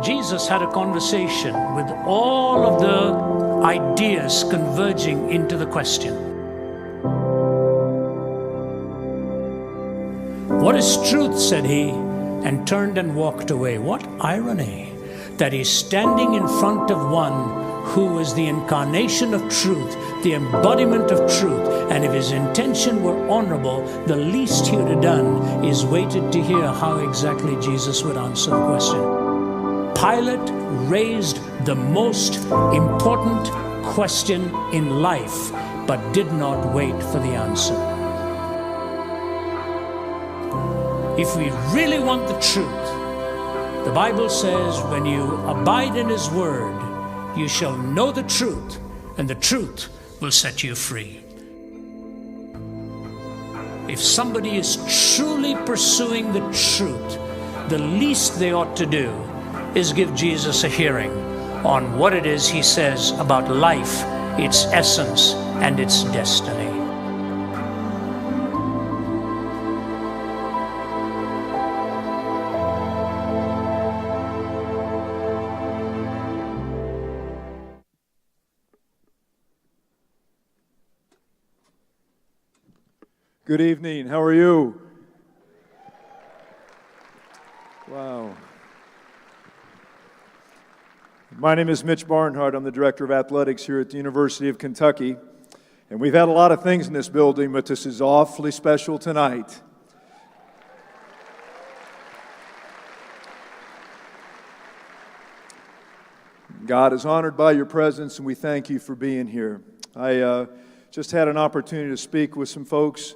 Jesus had a conversation with all of the ideas converging into the question. "What is truth?" said he, and turned and walked away. What irony that he's standing in front of one who is the incarnation of truth, the embodiment of truth, and if his intention were honorable, the least he would have done is waited to hear how exactly Jesus would answer the question. Pilate raised the most important question in life, but did not wait for the answer. If we really want the truth, the Bible says, when you abide in His Word, you shall know the truth, and the truth will set you free. If somebody is truly pursuing the truth, the least they ought to do is give Jesus a hearing on what it is He says about life, its essence, and its destiny. Good evening. How are you? Wow. My name is Mitch Barnhart. I'm the Director of Athletics here at the University of Kentucky. And we've had a lot of things in this building, but this is awfully special tonight. God is honored by your presence, and we thank you for being here. I just had an opportunity to speak with some folks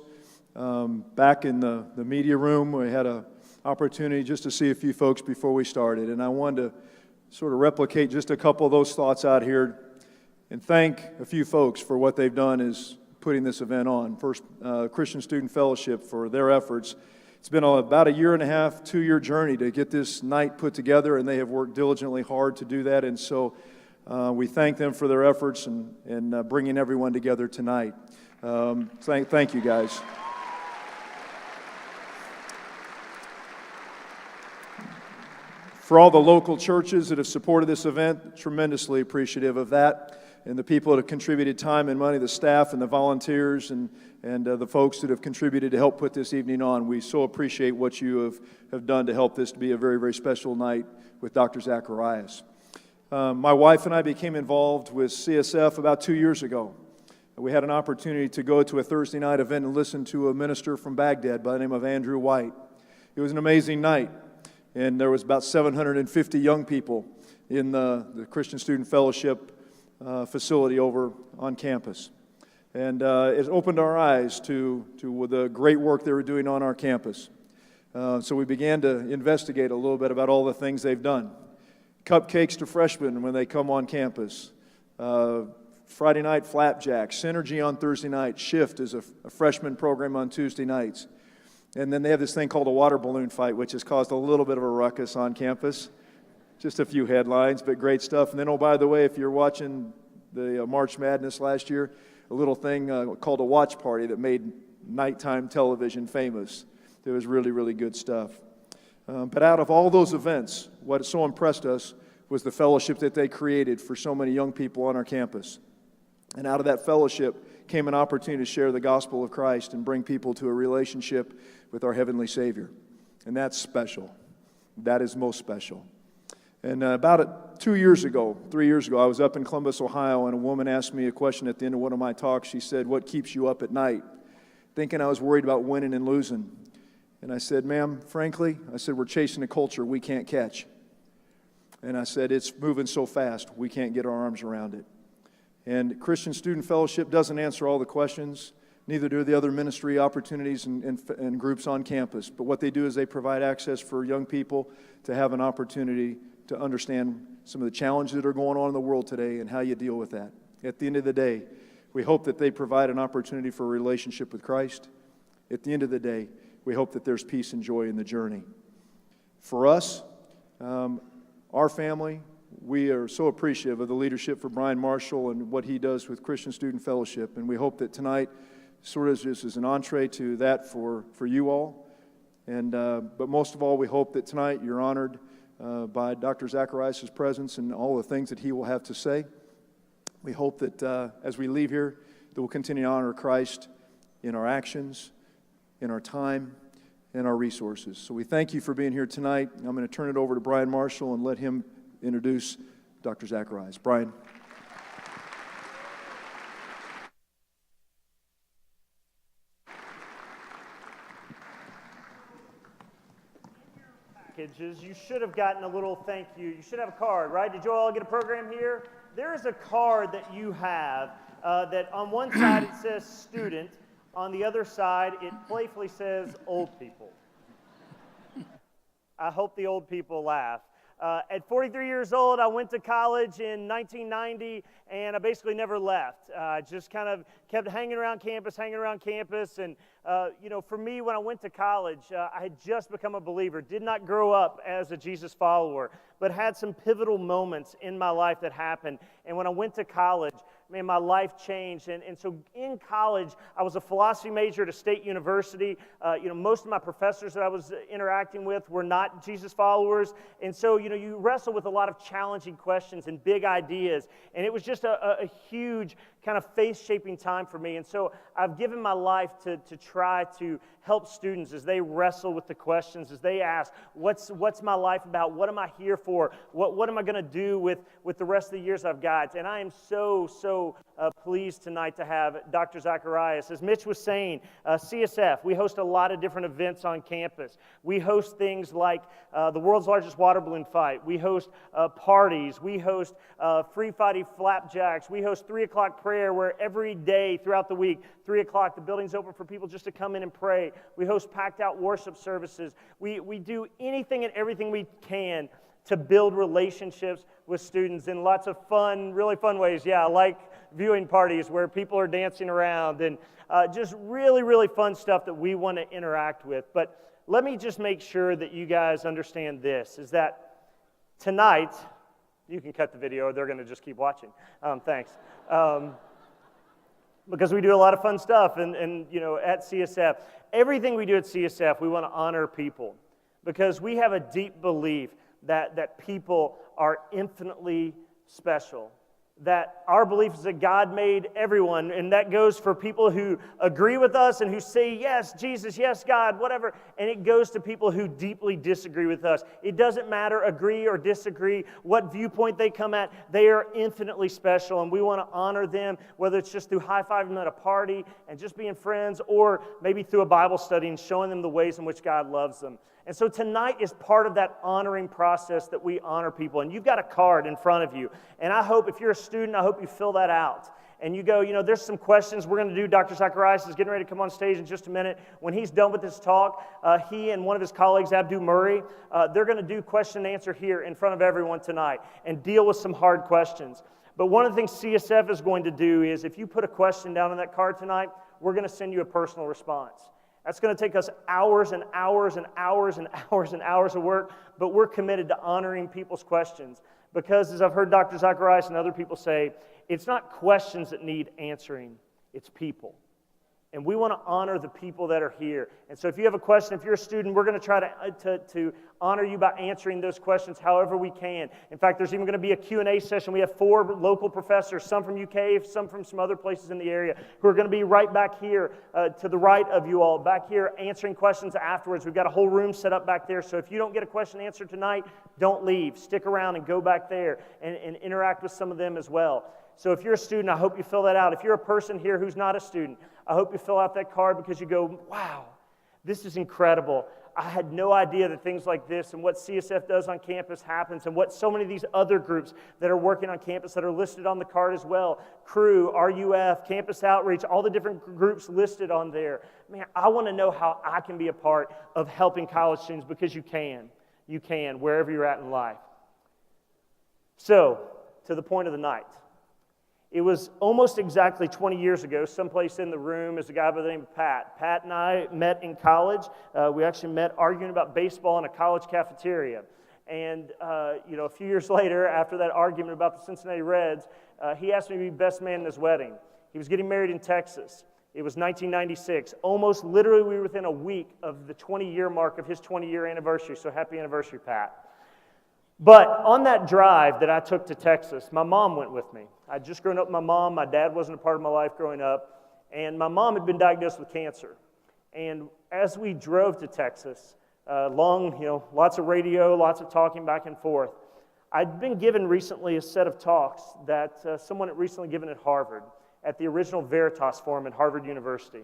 back in the media room. We had an opportunity just to see a few folks before we started, and I wanted to sort of replicate just a couple of those thoughts out here and thank a few folks for what they've done is putting this event on. First, Christian Student Fellowship for their efforts. It's been about a year and a half, 2-year journey to get this night put together, and they have worked diligently hard to do that, and so we thank them for their efforts and bringing everyone together tonight. Thank you, guys. For all the local churches that have supported this event, tremendously appreciative of that. And the people that have contributed time and money, the staff and the volunteers and the folks that have contributed to help put this evening on. We so appreciate what you have done to help this to be a very, very special night with Dr. Zacharias. My wife and I became involved with CSF about 2 years ago. We had an opportunity to go to a Thursday night event and listen to a minister from Baghdad by the name of Andrew White. It was an amazing night. And there was about 750 young people in the Christian Student Fellowship facility over on campus. And it opened our eyes to the great work they were doing on our campus. So we began to investigate a little bit about all the things they've done. Cupcakes to freshmen when they come on campus. Friday night flapjack. Synergy on Thursday night. Shift is a freshman program on Tuesday nights. And then they have this thing called a water balloon fight, which has caused a little bit of a ruckus on campus. Just a few headlines, but great stuff. And then, oh, by the way, if you're watching the March Madness last year, a little thing called a watch party that made nighttime television famous. It was really, really good stuff. But out of all those events, what so impressed us was the fellowship that they created for so many young people on our campus. And out of that fellowship came an opportunity to share the gospel of Christ and bring people to a relationship with our Heavenly Savior. And that's special. That is most special. And about 3 years ago, I was up in Columbus, Ohio, and a woman asked me a question at the end of one of my talks. She said, "What keeps you up at night?" Thinking I was worried about winning and losing. And I said, "Ma'am, frankly," I said, "we're chasing a culture we can't catch." And I said, "It's moving so fast, we can't get our arms around it." And Christian Student Fellowship doesn't answer all the questions. Neither do the other ministry opportunities and groups on campus. But what they do is they provide access for young people to have an opportunity to understand some of the challenges that are going on in the world today and how you deal with that. At the end of the day, we hope that they provide an opportunity for a relationship with Christ. At the end of the day, we hope that there's peace and joy in the journey. For us, our family, we are so appreciative of the leadership for Brian Marshall and what he does with Christian Student Fellowship. And we hope that tonight sort of just as an entree to that for you all. And but most of all, we hope that tonight you're honored by Dr. Zacharias' presence and all the things that he will have to say. We hope that as we leave here, that we'll continue to honor Christ in our actions, in our time, and our resources. So we thank you for being here tonight. I'm going to turn it over to Brian Marshall and let him introduce Dr. Zacharias. Brian. You should have gotten a little thank you. You should have a card, right? Did you all get a program here? There is a card that you have that on one side it says student, on the other side it playfully says old people. I hope the old people laugh. At 43 years old, I went to college in 1990, and I basically never left. Just kind of kept hanging around campus, and for me, when I went to college, I had just become a believer, did not grow up as a Jesus follower, but had some pivotal moments in my life that happened. And when I went to college, man, my life changed. And so in college, I was a philosophy major at a state university. Most of my professors that I was interacting with were not Jesus followers. And so, you wrestle with a lot of challenging questions and big ideas. And it was just a huge kind of faith-shaping time for me. And so I've given my life to try to help students as they wrestle with the questions, as they ask, what's my life about? What am I here for? What am I going to do with the rest of the years I've got? And I am so pleased tonight to have Dr. Zacharias. As Mitch was saying, CSF, we host a lot of different events on campus. We host things like the world's largest water balloon fight. We host parties. We host free fighting flapjacks. We host 3 o'clock prayer where every day throughout the week, 3 o'clock, the building's open for people just to come in and pray. We host packed out worship services. We do anything and everything we can to build relationships with students in lots of fun, really fun ways. Yeah, like viewing parties where people are dancing around and just really fun stuff that we want to interact with. But let me just make sure that you guys understand this, is that tonight, you can cut the video or they're going to just keep watching. Thanks. Because we do a lot of fun stuff and at CSF. Everything we do at CSF, we want to honor people because we have a deep belief that people are infinitely special. That our belief is that God made everyone, and that goes for people who agree with us and who say, yes, Jesus, yes, God, whatever, and it goes to people who deeply disagree with us. It doesn't matter, agree or disagree, what viewpoint they come at, they are infinitely special, and we want to honor them, whether it's just through high-fiving them at a party and just being friends, or maybe through a Bible study and showing them the ways in which God loves them. And so tonight is part of that honoring process that we honor people. And you've got a card in front of you. And I hope, if you're a student, I hope you fill that out. And you go, there's some questions we're going to do. Dr. Zacharias is getting ready to come on stage in just a minute. When he's done with this talk, he and one of his colleagues, Abdu Murray, they're going to do question and answer here in front of everyone tonight and deal with some hard questions. But one of the things CSF is going to do is, if you put a question down on that card tonight, we're going to send you a personal response. That's going to take us hours and hours and hours and hours and hours of work, but we're committed to honoring people's questions because, as I've heard Dr. Zacharias and other people say, it's not questions that need answering, it's people. And we want to honor the people that are here. And so if you have a question, if you're a student, we're going to try to honor you by answering those questions however we can. In fact, there's even going to be a Q&A session. We have 4 local professors, some from UK, some from some other places in the area, who are going to be right back here to the right of you all, back here answering questions afterwards. We've got a whole room set up back there. So if you don't get a question answered tonight, don't leave. Stick around and go back there and interact with some of them as well. So if you're a student, I hope you fill that out. If you're a person here who's not a student, I hope you fill out that card because you go, wow, this is incredible. I had no idea that things like this and what CSF does on campus happens and what so many of these other groups that are working on campus that are listed on the card as well. Crew, RUF, Campus Outreach, all the different groups listed on there. Man, I want to know how I can be a part of helping college students because you can. You can, wherever you're at in life. So, to the point of the night. It was almost exactly 20 years ago, someplace in the room is a guy by the name of Pat. Pat and I met in college. We actually met arguing about baseball in a college cafeteria. And, a few years later, after that argument about the Cincinnati Reds, he asked me to be best man in his wedding. He was getting married in Texas. It was 1996. Almost literally, we were within a week of the 20-year mark of his 20-year anniversary. So happy anniversary, Pat. But on that drive that I took to Texas, my mom went with me. I'd just grown up with my mom. My dad wasn't a part of my life growing up. And my mom had been diagnosed with cancer. And as we drove to Texas, lots of radio, lots of talking back and forth, I'd been given recently a set of talks that someone had recently given at Harvard, at the original Veritas Forum at Harvard University.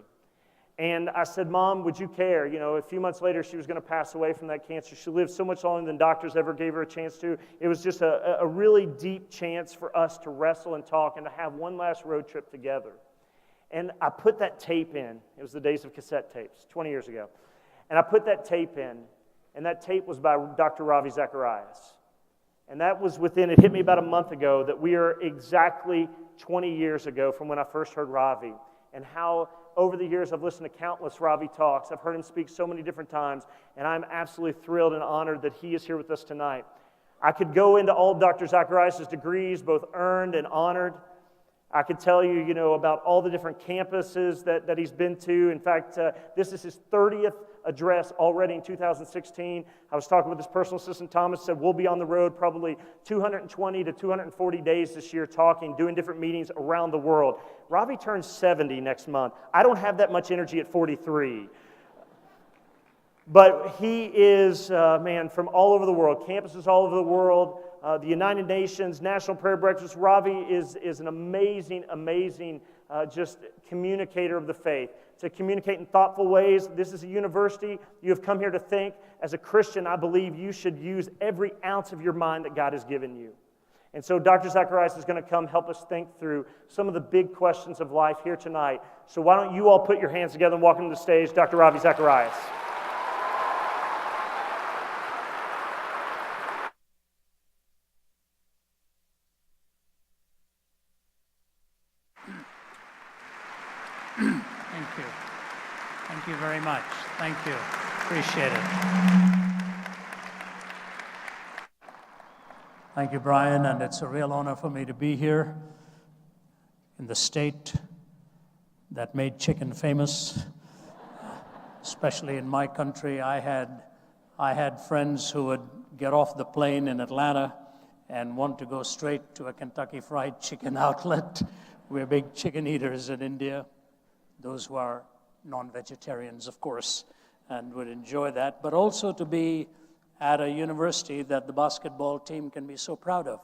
And I said, Mom, would you care? You know, a few months later, she was going to pass away from that cancer. She lived so much longer than doctors ever gave her a chance to. It was just a really deep chance for us to wrestle and talk and to have one last road trip together. And I put that tape in. It was the days of cassette tapes, 20 years ago. And I put that tape in, and that tape was by Dr. Ravi Zacharias. And that was it hit me about a month ago that we are exactly 20 years ago from when I first heard Ravi, and how over the years I've listened to countless Ravi talks. I've heard him speak so many different times, and I'm absolutely thrilled and honored that he is here with us tonight. I could go into all of Dr. Zacharias' degrees, both earned and honored. I could tell you, about all the different campuses that he's been to. In fact, this is his 30th address already in 2016. I was talking with his personal assistant, Thomas, said we'll be on the road probably 220 to 240 days this year talking, doing different meetings around the world. Ravi turns 70 next month. I don't have that much energy at 43. But he is, from all over the world, campuses all over the world, the United Nations, National Prayer Breakfast. Ravi is an amazing, just communicator of the faith. To communicate in thoughtful ways. This is a university. You have come here to think. As a Christian, I believe you should use every ounce of your mind that God has given you. And so Dr. Zacharias is going to come help us think through some of the big questions of life here tonight. So why don't you all put your hands together and welcome to the stage Dr. Ravi Zacharias. Thank you very much. Thank you. Appreciate it. Thank you, Brian, and it's a real honor for me to be here in the state that made chicken famous, especially in my country. I had friends who would get off the plane in Atlanta and want to go straight to a Kentucky Fried Chicken outlet. We're big chicken eaters in India, those who are non-vegetarians, of course, and would enjoy that, but also to be at a university that the basketball team can be so proud of.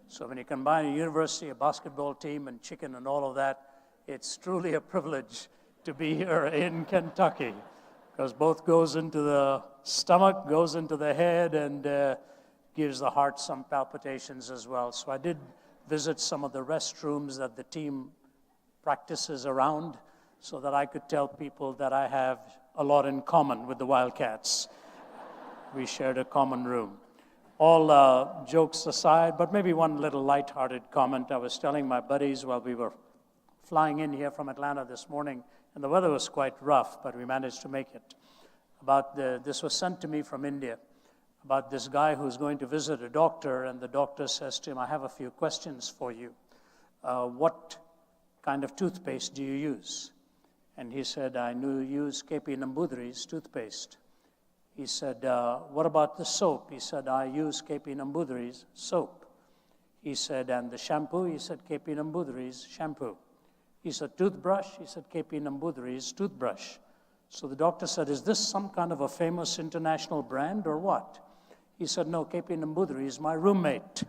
So when you combine a university, a basketball team, and chicken and all of that, it's truly a privilege to be here in Kentucky, because both goes into the stomach, goes into the head, and gives the heart some palpitations as well. So I did visit some of the restrooms that the team practices around, so that I could tell people that I have a lot in common with the Wildcats. We shared a common room. All jokes aside, but maybe one little lighthearted comment. I was telling my buddies while we were flying in here from Atlanta this morning, and the weather was quite rough, but we managed to make it. This was sent to me from India, about this guy who's going to visit a doctor, and the doctor says to him, I have a few questions for you. What kind of toothpaste do you use? And he said, I use KP Nambudri's toothpaste. He said, what about the soap? He said, I use KP Nambudri's soap. He said, and the shampoo? He said, KP Nambudri's shampoo. He said, toothbrush? He said, KP Nambudri's toothbrush. So the doctor said, is this some kind of a famous international brand or what? He said, no, KP Nambudri is my roommate.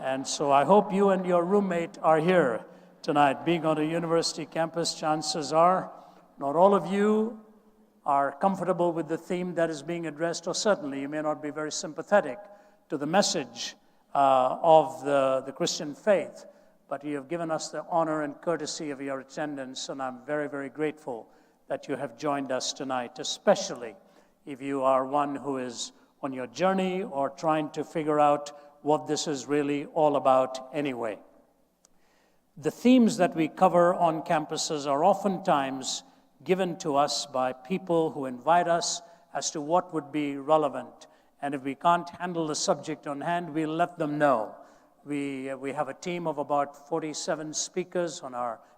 And so I hope you and your roommate are here tonight. Being on a university campus, chances are not all of you are comfortable with the theme that is being addressed, or certainly you may not be very sympathetic to the message of the Christian faith, but you have given us the honor and courtesy of your attendance, and I'm very, very grateful that you have joined us tonight, especially if you are one who is on your journey or trying to figure out what this is really all about anyway. The themes that we cover on campuses are oftentimes given to us by people who invite us as to what would be relevant. And if we can't handle the subject on hand, we'll let them know. We have a team of about 47 speakers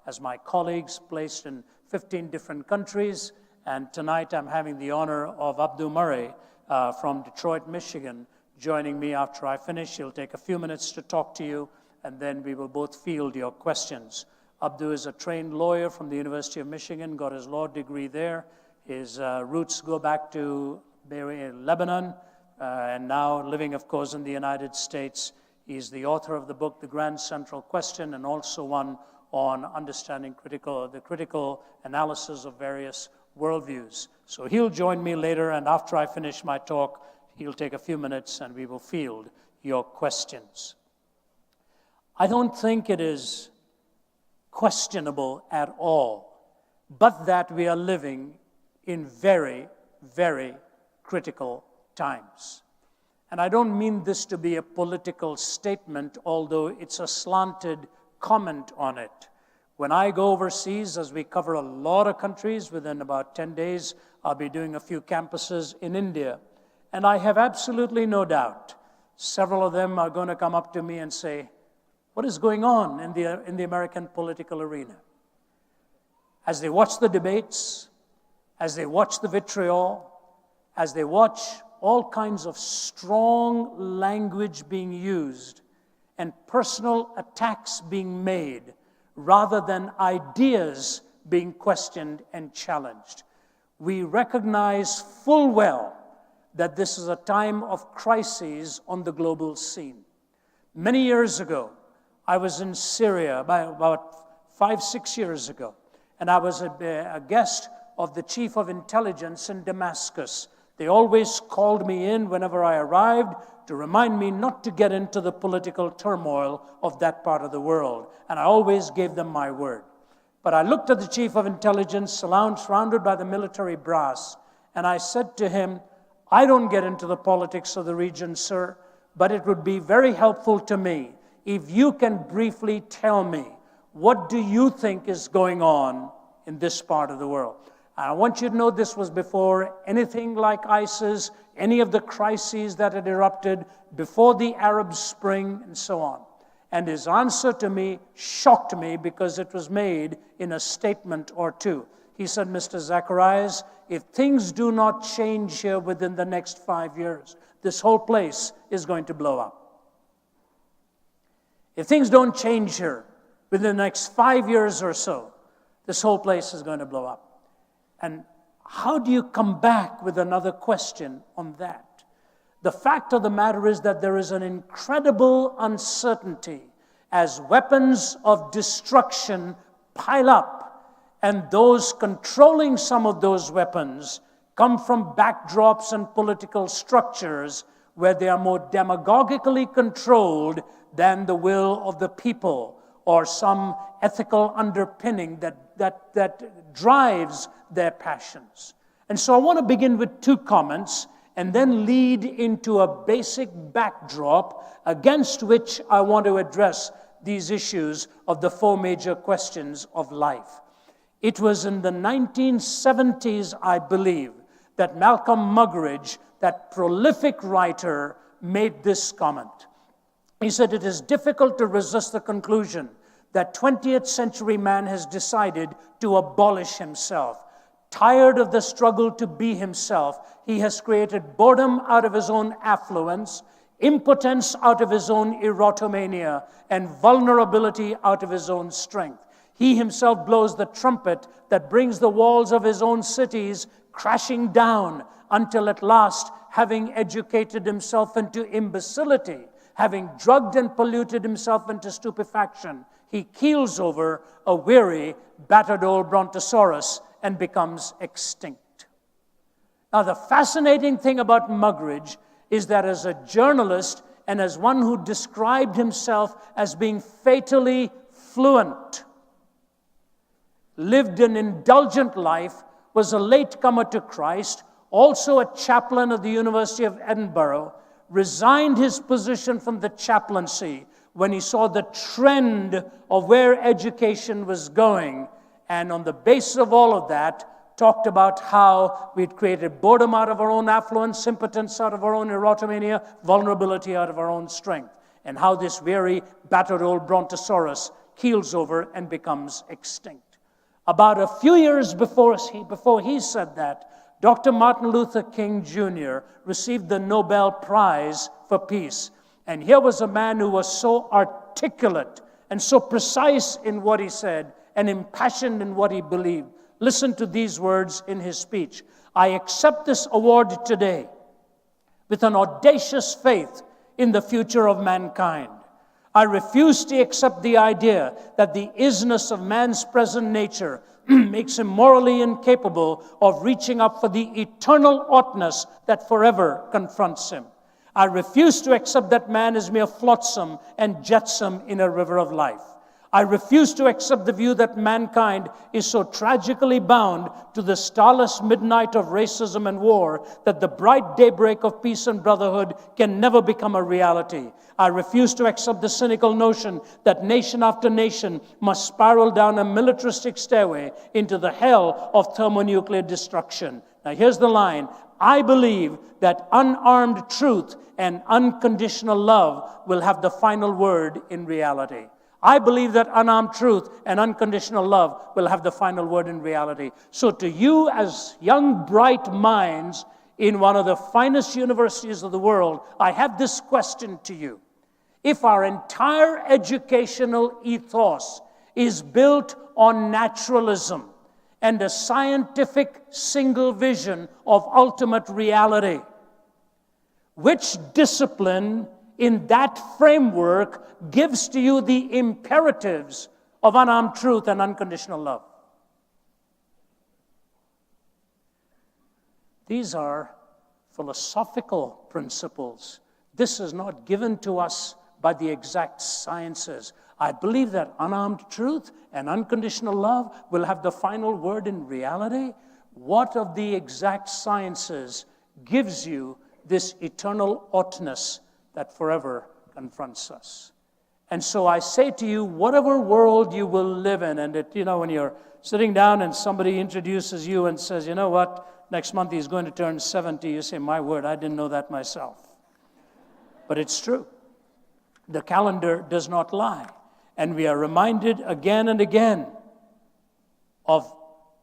as my colleagues, placed in 15 different countries. And tonight I'm having the honor of Abdu Murray from Detroit, Michigan, joining me after I finish. He'll take a few minutes to talk to you, and then we will both field your questions. Abdu is a trained lawyer from the University of Michigan, got his law degree there. His roots go back to Lebanon, and now living, of course, in the United States. He's the author of the book, The Grand Central Question, and also one on understanding the critical analysis of various worldviews. So he'll join me later, and after I finish my talk, he'll take a few minutes and we will field your questions. I don't think it is questionable at all, but that we are living in very, very critical times. And I don't mean this to be a political statement, although it's a slanted comment on it. When I go overseas, as we cover a lot of countries, within about 10 days, I'll be doing a few campuses in India. And I have absolutely no doubt several of them are going to come up to me and say, what is going on in the American political arena? As they watch the debates, as they watch the vitriol, as they watch all kinds of strong language being used and personal attacks being made, rather than ideas being questioned and challenged. We recognize full well that this is a time of crises on the global scene. Many years ago, I was in Syria, about 5-6 years ago, and I was a guest of the chief of intelligence in Damascus. They always called me in whenever I arrived to remind me not to get into the political turmoil of that part of the world, and I always gave them my word. But I looked at the chief of intelligence, surrounded by the military brass, and I said to him, I don't get into the politics of the region, sir, but it would be very helpful to me if you can briefly tell me, what do you think is going on in this part of the world? And I want you to know this was before anything like ISIS, any of the crises that had erupted, before the Arab Spring, and so on. And his answer to me shocked me because it was made in a statement or two. He said, Mr. Zacharias, if things do not change here within the next 5 years, this whole place is going to blow up. If things don't change here within the next 5 years or so, this whole place is going to blow up. And how do you come back with another question on that? The fact of the matter is that there is an incredible uncertainty as weapons of destruction pile up, and those controlling some of those weapons come from backdrops and political structures where they are more demagogically controlled than the will of the people or some ethical underpinning that drives their passions. And so I want to begin with 2 comments and then lead into a basic backdrop against which I want to address these issues of the 4 major questions of life. It was in the 1970s, I believe, that Malcolm Muggeridge, that prolific writer, made this comment. He said, it is difficult to resist the conclusion that 20th century man has decided to abolish himself. Tired of the struggle to be himself, he has created boredom out of his own affluence, impotence out of his own erotomania, and vulnerability out of his own strength. He himself blows the trumpet that brings the walls of his own cities crashing down until at last, having educated himself into imbecility, having drugged and polluted himself into stupefaction, he keels over a weary, battered old brontosaurus and becomes extinct. Now, the fascinating thing about Muggeridge is that as a journalist and as one who described himself as being fatally fluent, lived an indulgent life, was a latecomer to Christ, also a chaplain of the University of Edinburgh, resigned his position from the chaplaincy when he saw the trend of where education was going, and on the basis of all of that, talked about how we'd created boredom out of our own affluence, impotence out of our own erotomania, vulnerability out of our own strength, and how this weary, battered old brontosaurus keels over and becomes extinct. About a few years before he said that, Dr. Martin Luther King Jr. received the Nobel Prize for Peace. And here was a man who was so articulate and so precise in what he said and impassioned in what he believed. Listen to these words in his speech. I accept this award today with an audacious faith in the future of mankind. I refuse to accept the idea that the isness of man's present nature makes him morally incapable of reaching up for the eternal oughtness that forever confronts him. I refuse to accept that man is mere flotsam and jetsam in a river of life. I refuse to accept the view that mankind is so tragically bound to the starless midnight of racism and war that the bright daybreak of peace and brotherhood can never become a reality. I refuse to accept the cynical notion that nation after nation must spiral down a militaristic stairway into the hell of thermonuclear destruction. Now here's the line. I believe that unarmed truth and unconditional love will have the final word in reality. I believe that unarmed truth and unconditional love will have the final word in reality. So to you as young, bright minds in one of the finest universities of the world, I have this question to you. If our entire educational ethos is built on naturalism and a scientific single vision of ultimate reality, which discipline in that framework gives to you the imperatives of unarmed truth and unconditional love? These are philosophical principles. This is not given to us by the exact sciences. I believe that unarmed truth and unconditional love will have the final word in reality. What of the exact sciences gives you this eternal oughtness that forever confronts us? And so I say to you, whatever world you will live in, and when you're sitting down and somebody introduces you and says, you know what, next month he's going to turn 70, you say, my word, I didn't know that myself. But it's true. The calendar does not lie. And we are reminded again and again of,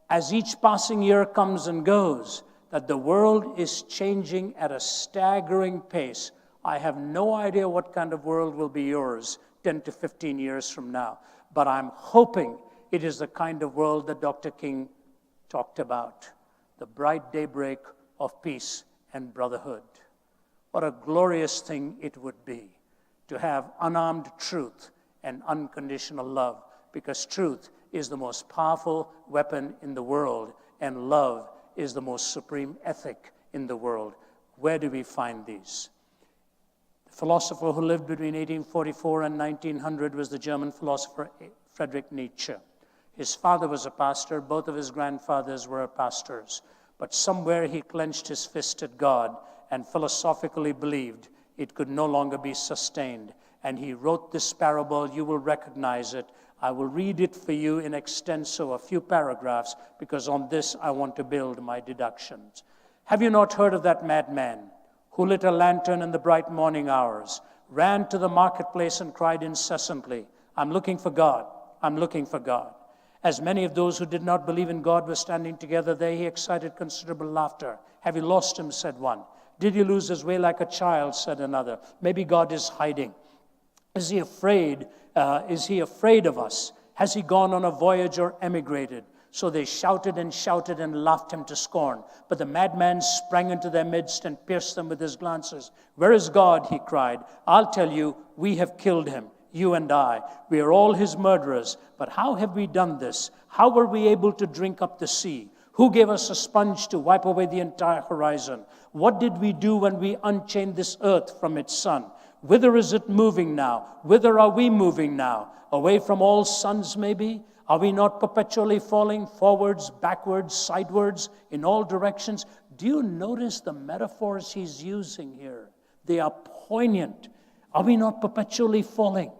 as each passing year comes and goes, that the world is changing at a staggering pace. I have no idea what kind of world will be yours 10 to 15 years from now, but I'm hoping it is the kind of world that Dr. King talked about, the bright daybreak of peace and brotherhood. What a glorious thing it would be to have unarmed truth and unconditional love, because truth is the most powerful weapon in the world, and love is the most supreme ethic in the world. Where do we find these? The philosopher who lived between 1844 and 1900 was the German philosopher Friedrich Nietzsche. His father was a pastor. Both of his grandfathers were pastors. But somewhere he clenched his fist at God and philosophically believed it could no longer be sustained. And he wrote this parable. You will recognize it. I will read it for you in extenso, a few paragraphs, because on this I want to build my deductions. Have you not heard of that madman who lit a lantern in the bright morning hours, ran to the marketplace and cried incessantly, I'm looking for God, I'm looking for God. As many of those who did not believe in God were standing together there, he excited considerable laughter. Have you lost him, said one. Did he lose his way like a child, said another. Maybe God is hiding. Is he afraid? Is he afraid of us? Has he gone on a voyage or emigrated? So they shouted and laughed him to scorn. But the madman sprang into their midst and pierced them with his glances. Where is God? He cried. I'll tell you, we have killed him, you and I. We are all his murderers. But how have we done this? How were we able to drink up the sea? Who gave us a sponge to wipe away the entire horizon? What did we do when we unchained this earth from its sun? Whither is it moving now? Whither are we moving now? Away from all suns, maybe? Are we not perpetually falling forwards, backwards, sidewards, in all directions? Do you notice the metaphors he's using here? They are poignant. Are we not perpetually falling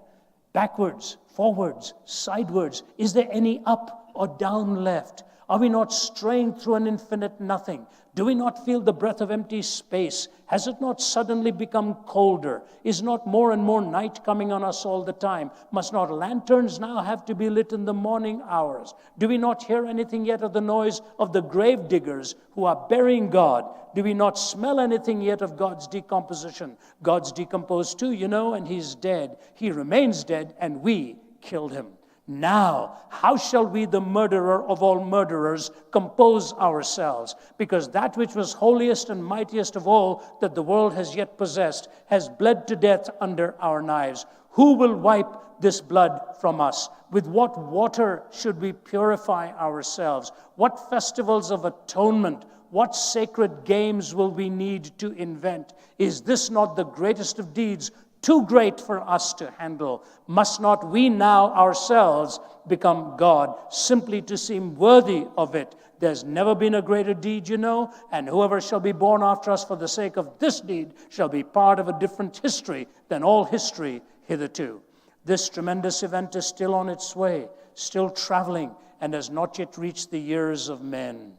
backwards, forwards, sidewards? Is there any up or down left? Are we not straying through an infinite nothing? Do we not feel the breath of empty space? Has it not suddenly become colder? Is not more and more night coming on us all the time? Must not lanterns now have to be lit in the morning hours? Do we not hear anything yet of the noise of the grave diggers who are burying God? Do we not smell anything yet of God's decomposition? God's decomposed too, and he's dead. He remains dead, and we killed him. Now, how shall we, the murderer of all murderers, compose ourselves? Because that which was holiest and mightiest of all that the world has yet possessed has bled to death under our knives. Who will wipe this blood from us? With what water should we purify ourselves? What festivals of atonement? What sacred games will we need to invent? Is this not the greatest of deeds, too great for us to handle? Must not we now ourselves become God, simply to seem worthy of it? There's never been a greater deed, and whoever shall be born after us for the sake of this deed shall be part of a different history than all history hitherto. This tremendous event is still on its way, still traveling, and has not yet reached the ears of men.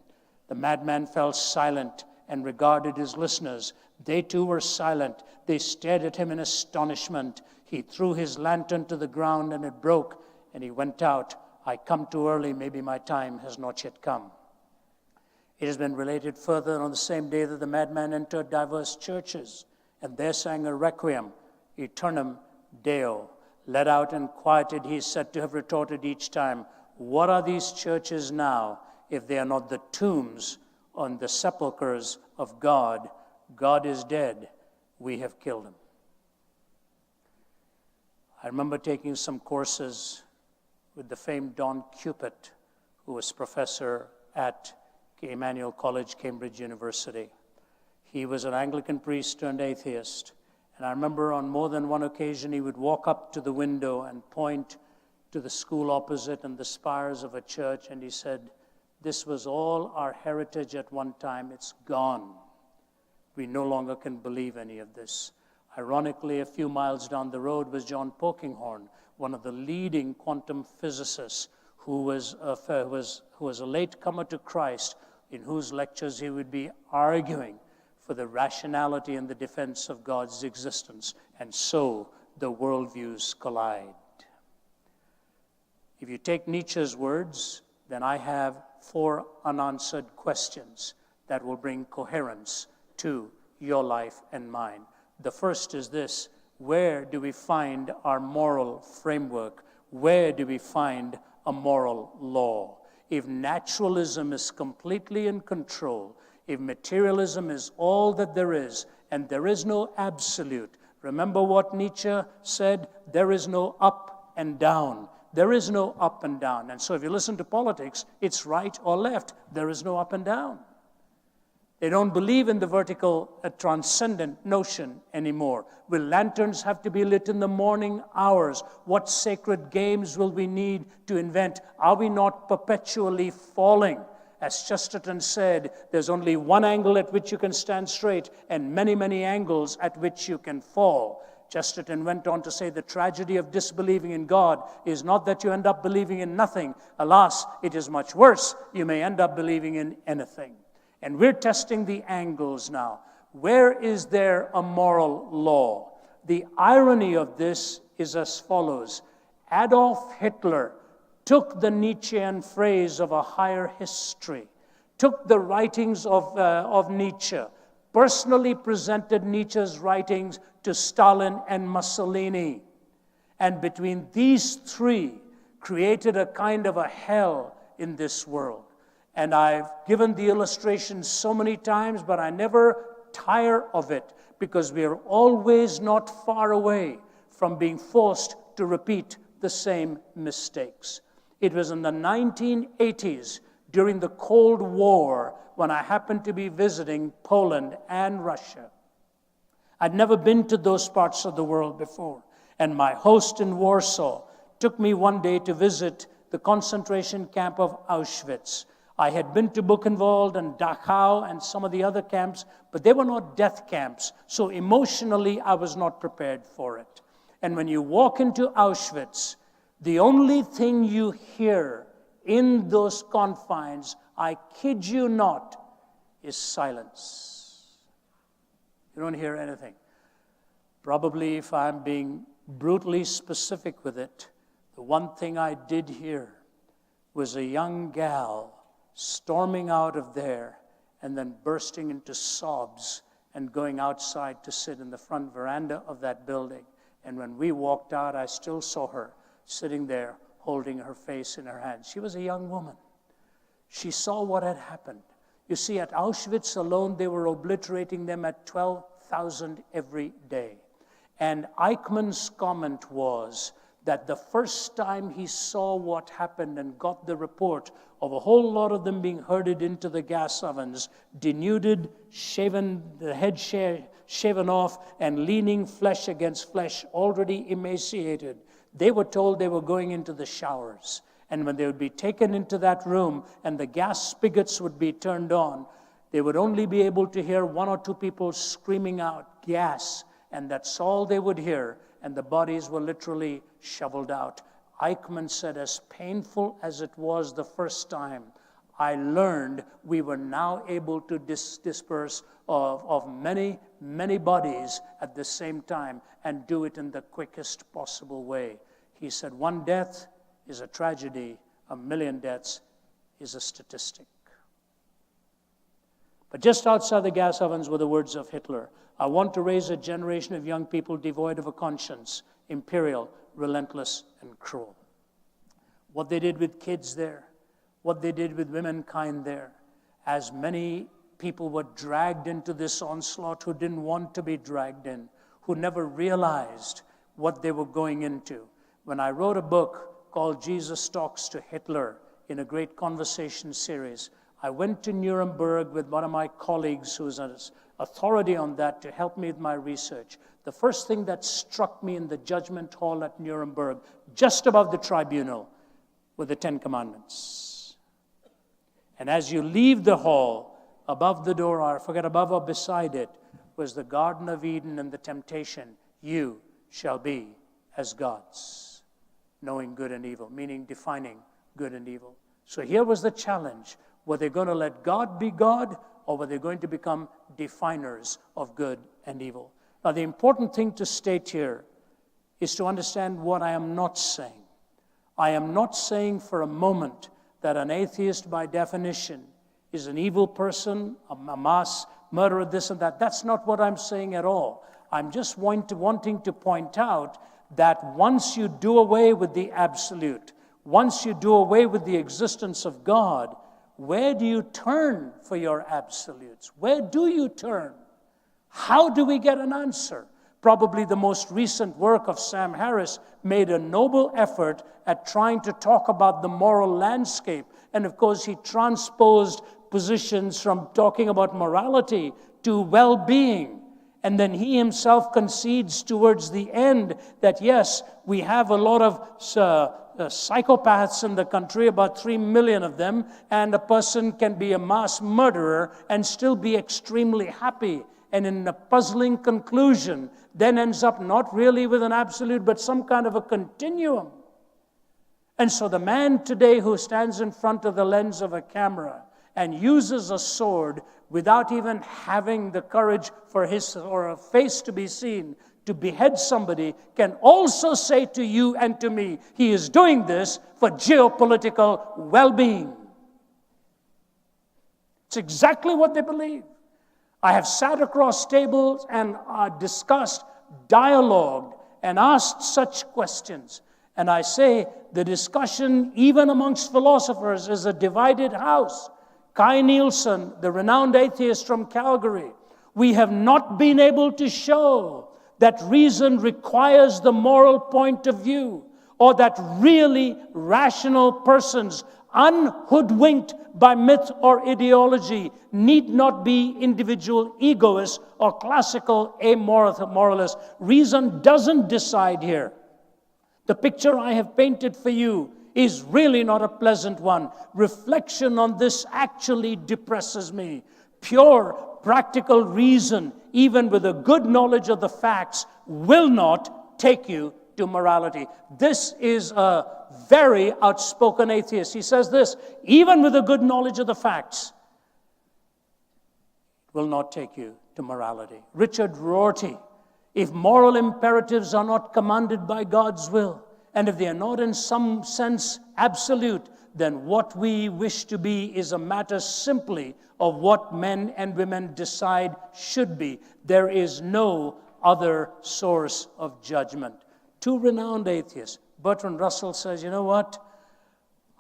The madman fell silent and regarded his listeners. They too were silent. They stared at him in astonishment. He threw his lantern to the ground and it broke, and he went out. I come too early, maybe my time has not yet come. It has been related further on the same day that the madman entered diverse churches and there sang a requiem, Eternum Deo. Let out and quieted, he is said to have retorted each time, what are these churches now if they are not the tombs on the sepulchres of God? God is dead. We have killed him. I remember taking some courses with the famed Don Cupid, who was professor at Memorial College, Cambridge University. He was an Anglican priest turned atheist. And I remember on more than one occasion he would walk up to the window and point to the school opposite and the spires of a church, and he said, this was all our heritage at one time. It's gone. We no longer can believe any of this. Ironically, a few miles down the road was John Polkinghorne, one of the leading quantum physicists who was a latecomer to Christ, in whose lectures he would be arguing for the rationality and the defense of God's existence. And so the worldviews collide. If you take Nietzsche's words, then I have 4 unanswered questions that will bring coherence to your life and mine. The first is this: where do we find our moral framework? Where do we find a moral law? If naturalism is completely in control, if materialism is all that there is, and there is no absolute, remember what Nietzsche said, there is no up and down. There is no up and down. And so if you listen to politics, it's right or left. There is no up and down. They don't believe in the vertical, transcendent notion anymore. Will lanterns have to be lit in the morning hours? What sacred games will we need to invent? Are we not perpetually falling? As Chesterton said, there's only one angle at which you can stand straight and many, many angles at which you can fall. Chesterton went on to say the tragedy of disbelieving in God is not that you end up believing in nothing. Alas, it is much worse. You may end up believing in anything. And we're testing the angles now. Where is there a moral law? The irony of this is as follows. Adolf Hitler took the Nietzschean phrase of a higher history, took the writings of Nietzsche, personally presented Nietzsche's writings to Stalin and Mussolini, and between these 3 created a kind of a hell in this world. And I've given the illustration so many times, but I never tire of it, because we are always not far away from being forced to repeat the same mistakes. It was in the 1980s, during the Cold War, when I happened to be visiting Poland and Russia. I'd never been to those parts of the world before, and my host in Warsaw took me one day to visit the concentration camp of Auschwitz. I had been to Buchenwald and Dachau and some of the other camps, but they were not death camps, so emotionally I was not prepared for it. And when you walk into Auschwitz, the only thing you hear in those confines, I kid you not, is silence. You don't hear anything. Probably, if I'm being brutally specific with it, the one thing I did hear was a young gal storming out of there and then bursting into sobs and going outside to sit in the front veranda of that building. And when we walked out, I still saw her sitting there holding her face in her hands. She was a young woman. She saw what had happened. You see, at Auschwitz alone, they were obliterating them at 12,000 every day. And Eichmann's comment was that the first time he saw what happened and got the report of a whole lot of them being herded into the gas ovens, denuded, shaven, the head shaven off, and leaning flesh against flesh, already emaciated, they were told they were going into the showers. And when they would be taken into that room and the gas spigots would be turned on, they would only be able to hear one or two people screaming out, gas, and that's all they would hear, and the bodies were literally shoveled out. Eichmann said, as painful as it was the first time, I learned we were now able to disperse of many, many bodies at the same time and do it in the quickest possible way. He said, one death is a tragedy, 1 million deaths is a statistic. But just outside the gas ovens were the words of Hitler. I want to raise a generation of young people devoid of a conscience, imperial, relentless, and cruel. What they did with kids there, what they did with womankind there, as many people were dragged into this onslaught who didn't want to be dragged in, who never realized what they were going into. When I wrote a book called Jesus Talks to Hitler in a great conversation series, I went to Nuremberg with one of my colleagues who is an authority on that to help me with my research. The first thing that struck me in the judgment hall at Nuremberg, just above the tribunal, were the 10 Commandments. And as you leave the hall, above the door, or I forget above or beside it, was the Garden of Eden and the temptation, you shall be as gods, knowing good and evil, meaning defining good and evil. So here was the challenge. Were they going to let God be God, or were they going to become definers of good and evil? Now, the important thing to state here is to understand what I am not saying. I am not saying for a moment that an atheist, by definition, is an evil person, a mass murderer, this and that. That's not what I'm saying at all. I'm just wanting to point out that once you do away with the absolute, once you do away with the existence of God, where do you turn for your absolutes? Where do you turn? How do we get an answer? Probably the most recent work of Sam Harris made a noble effort at trying to talk about the moral landscape. And of course, he transposed positions from talking about morality to well-being. And then he himself concedes towards the end that, yes, we have a lot of psychopaths in the country, about 3 million of them, and a person can be a mass murderer and still be extremely happy. And in a puzzling conclusion, then ends up not really with an absolute, but some kind of a continuum. And so the man today who stands in front of the lens of a camera and uses a sword without even having the courage for his or a face to be seen to behead somebody can also say to you and to me, he is doing this for geopolitical well-being. It's exactly what they believe. I have sat across tables and discussed, dialogued, and asked such questions. And I say the discussion, even amongst philosophers, is a divided house. Kai Nielsen, the renowned atheist from Calgary, we have not been able to show that reason requires the moral point of view, or that really rational persons, unhoodwinked by myth or ideology, need not be individual egoists or classical amoralists. Reason doesn't decide here. The picture I have painted for you is really not a pleasant one. Reflection on this actually depresses me. Pure practical reason, even with a good knowledge of the facts, will not take you to morality. This is a very outspoken atheist. He says this, even with a good knowledge of the facts, it will not take you to morality. Richard Rorty, if moral imperatives are not commanded by God's will, and if they are not in some sense absolute, then what we wish to be is a matter simply of what men and women decide should be. There is no other source of judgment. Two renowned atheists. Bertrand Russell says, you know what?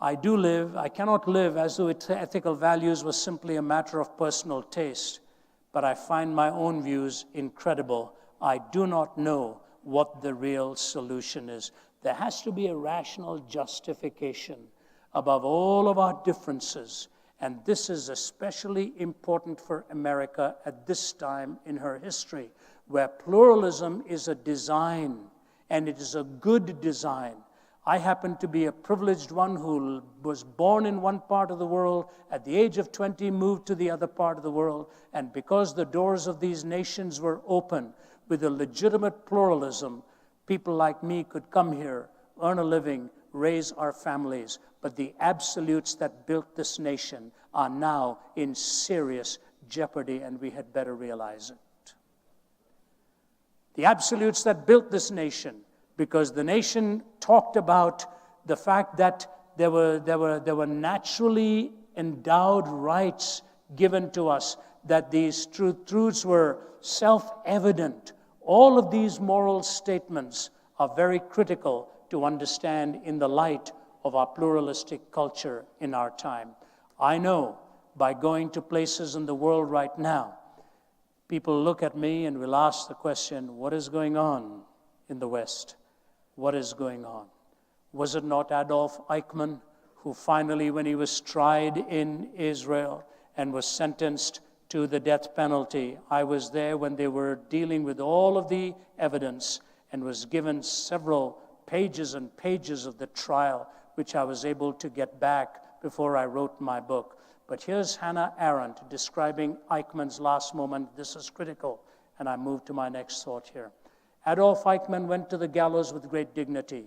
I cannot live as though ethical values were simply a matter of personal taste, but I find my own views incredible. I do not know what the real solution is. There has to be a rational justification above all of our differences. And this is especially important for America at this time in her history, where pluralism is a design, and it is a good design. I happen to be a privileged one who was born in one part of the world, at the age of 20 moved to the other part of the world, and because the doors of these nations were open with a legitimate pluralism, people like me could come here, earn a living, raise our families. But the absolutes that built this nation are now in serious jeopardy, and we had better realize it. The absolutes that built this nation, because the nation talked about the fact that there were naturally endowed rights given to us, that these truths were self-evident. All of these moral statements are very critical to understand in the light of our pluralistic culture in our time. I know by going to places in the world right now, people look at me and will ask the question, what is going on in the West? What is going on? Was it not Adolf Eichmann who finally, when he was tried in Israel and was sentenced to the death penalty, I was there when they were dealing with all of the evidence and was given several pages and pages of the trial, which I was able to get back before I wrote my book. But here's Hannah Arendt describing Eichmann's last moment. This is critical, and I move to my next thought here. Adolf Eichmann went to the gallows with great dignity.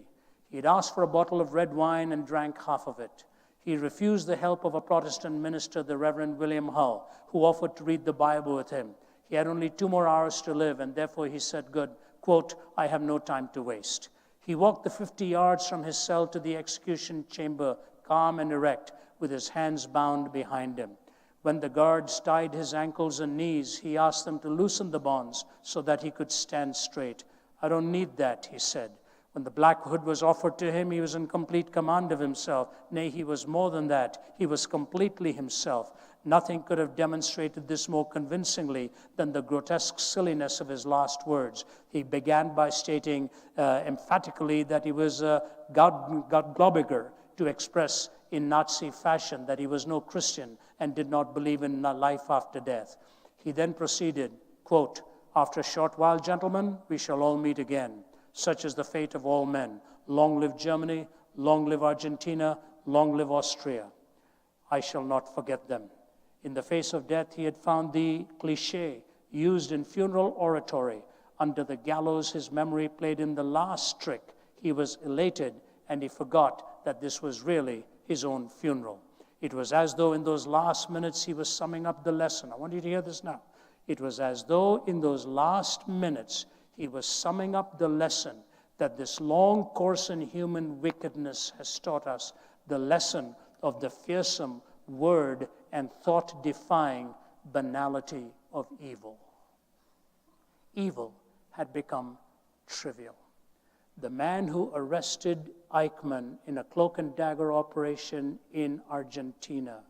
He had asked for a bottle of red wine and drank half of it. He refused the help of a Protestant minister, the Reverend William Hull, who offered to read the Bible with him. He had only 2 more hours to live, and therefore he said, good, quote, I have no time to waste. He walked the 50 yards from his cell to the execution chamber, calm and erect, with his hands bound behind him. When the guards tied his ankles and knees, he asked them to loosen the bonds so that he could stand straight. I don't need that, he said. When the black hood was offered to him, he was in complete command of himself. Nay, he was more than that. He was completely himself. Nothing could have demonstrated this more convincingly than the grotesque silliness of his last words. He began by stating emphatically that he was a Gläubiger, to express in Nazi fashion that he was no Christian and did not believe in life after death. He then proceeded, quote, after a short while, gentlemen, we shall all meet again. Such is the fate of all men. Long live Germany, long live Argentina, long live Austria. I shall not forget them. In the face of death, he had found the cliché used in funeral oratory. Under the gallows, his memory played him the last trick. He was elated, and he forgot that this was really his own funeral. It was as though in those last minutes he was summing up the lesson. I want you to hear this now. It was as though in those last minutes he was summing up the lesson that this long course in human wickedness has taught us, the lesson of the fearsome word and thought-defying banality of evil. Evil had become trivial. The man who arrested Eichmann in a cloak and dagger operation in Argentina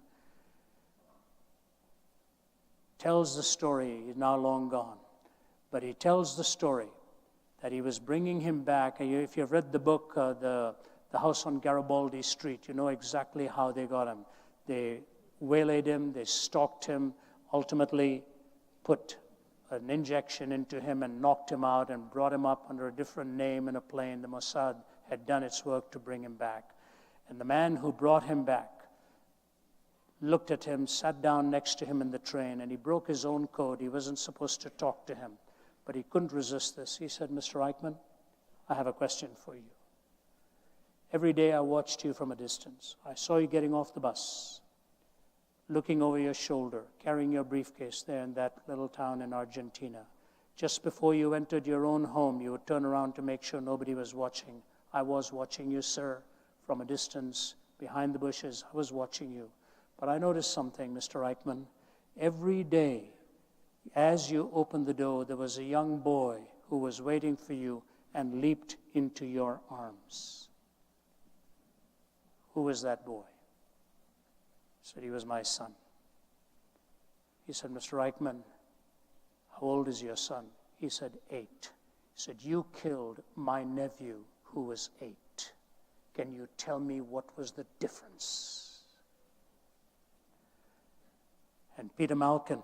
tells the story, he's now long gone, but he tells the story that he was bringing him back. And if you've read the book, the House on Garibaldi Street, you know exactly how they got him. They waylaid him, they stalked him, ultimately put an injection into him and knocked him out and brought him up under a different name in a plane. The Mossad had done its work to bring him back. And the man who brought him back looked at him, sat down next to him in the train, and he broke his own code. He wasn't supposed to talk to him, but he couldn't resist this. He said, Mr. Eichmann, I have a question for you. Every day I watched you from a distance. I saw you getting off the bus, looking over your shoulder, carrying your briefcase there in that little town in Argentina. Just before you entered your own home, you would turn around to make sure nobody was watching. I was watching you, sir, from a distance, behind the bushes. I was watching you. But I noticed something, Mr. Eichmann. Every day, as you opened the door, there was a young boy who was waiting for you and leaped into your arms. Who was that boy? He said, he was my son. He said, Mr. Eichmann, how old is your son? He said, 8. He said, you killed my nephew who was 8. Can you tell me what was the difference? And Peter Malkin,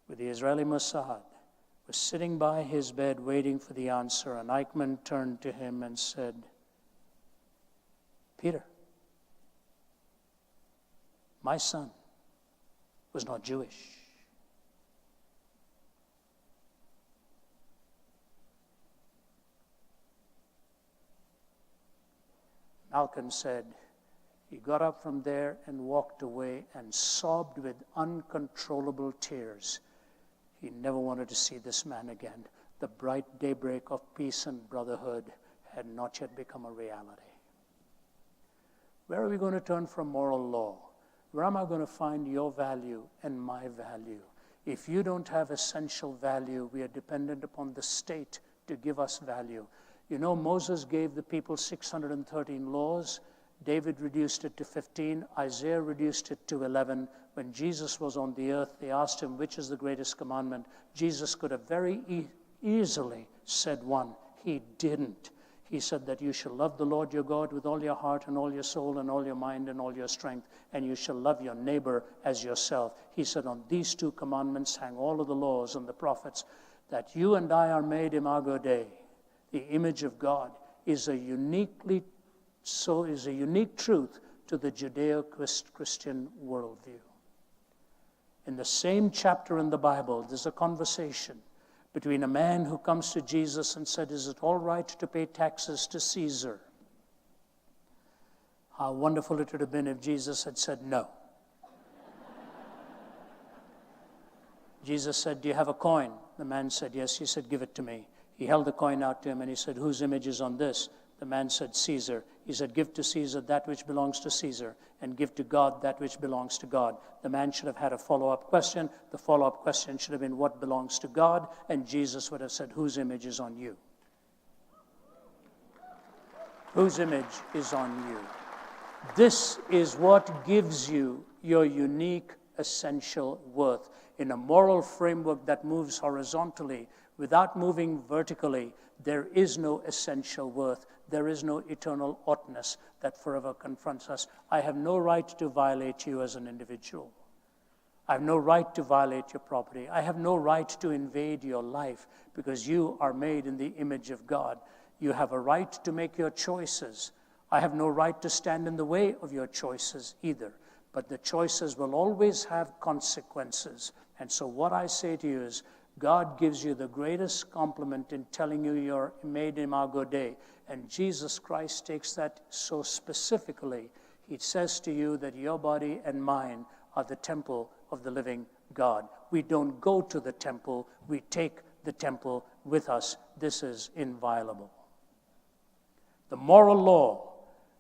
with the Israeli Mossad, was sitting by his bed waiting for the answer, and Eichmann turned to him and said, Peter, my son was not Jewish. Malcolm said, he got up from there and walked away and sobbed with uncontrollable tears. He never wanted to see this man again. The bright daybreak of peace and brotherhood had not yet become a reality. Where are we going to turn from moral law? Where am I going to find your value and my value? If you don't have essential value, we are dependent upon the state to give us value. You know, Moses gave the people 613 laws. David reduced it to 15. Isaiah reduced it to 11. When Jesus was on the earth, they asked him, which is the greatest commandment? Jesus could have very easily said one. He didn't. He said that you shall love the Lord your God with all your heart and all your soul and all your mind and all your strength, and you shall love your neighbor as yourself. He said, on these 2 commandments hang all of the laws and the prophets. That you and I are made imago Dei, the image of God, is a unique truth to the Judeo-Christian worldview. In the same chapter in the Bible, there's a conversation between a man who comes to Jesus and said, is it all right to pay taxes to Caesar? How wonderful it would have been if Jesus had said no. Jesus said, do you have a coin? The man said, yes. He said, give it to me. He held the coin out to him and he said, whose image is on this? The man said, Caesar. He said, give to Caesar that which belongs to Caesar, and give to God that which belongs to God. The man should have had a follow-up question. The follow-up question should have been, what belongs to God? And Jesus would have said, whose image is on you? Whose image is on you? This is what gives you your unique essential worth. In a moral framework that moves horizontally, without moving vertically, there is no essential worth. There is no eternal oughtness that forever confronts us. I have no right to violate you as an individual. I have no right to violate your property. I have no right to invade your life because you are made in the image of God. You have a right to make your choices. I have no right to stand in the way of your choices either. But the choices will always have consequences. And so what I say to you is, God gives you the greatest compliment in telling you you're made imago Dei. And Jesus Christ takes that so specifically. He says to you that your body and mine are the temple of the living God. We don't go to the temple. We take the temple with us. This is inviolable. The moral law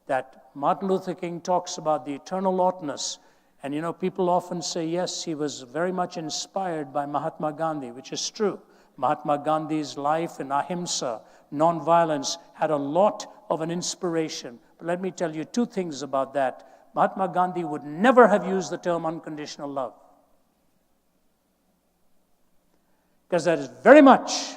that Martin Luther King talks about, the eternal oughtness. And you know, people often say, yes, he was very much inspired by Mahatma Gandhi, which is true. Mahatma Gandhi's life in ahimsa, nonviolence, had a lot of an inspiration. But let me tell you 2 things about that. Mahatma Gandhi would never have used the term unconditional love, because that is very much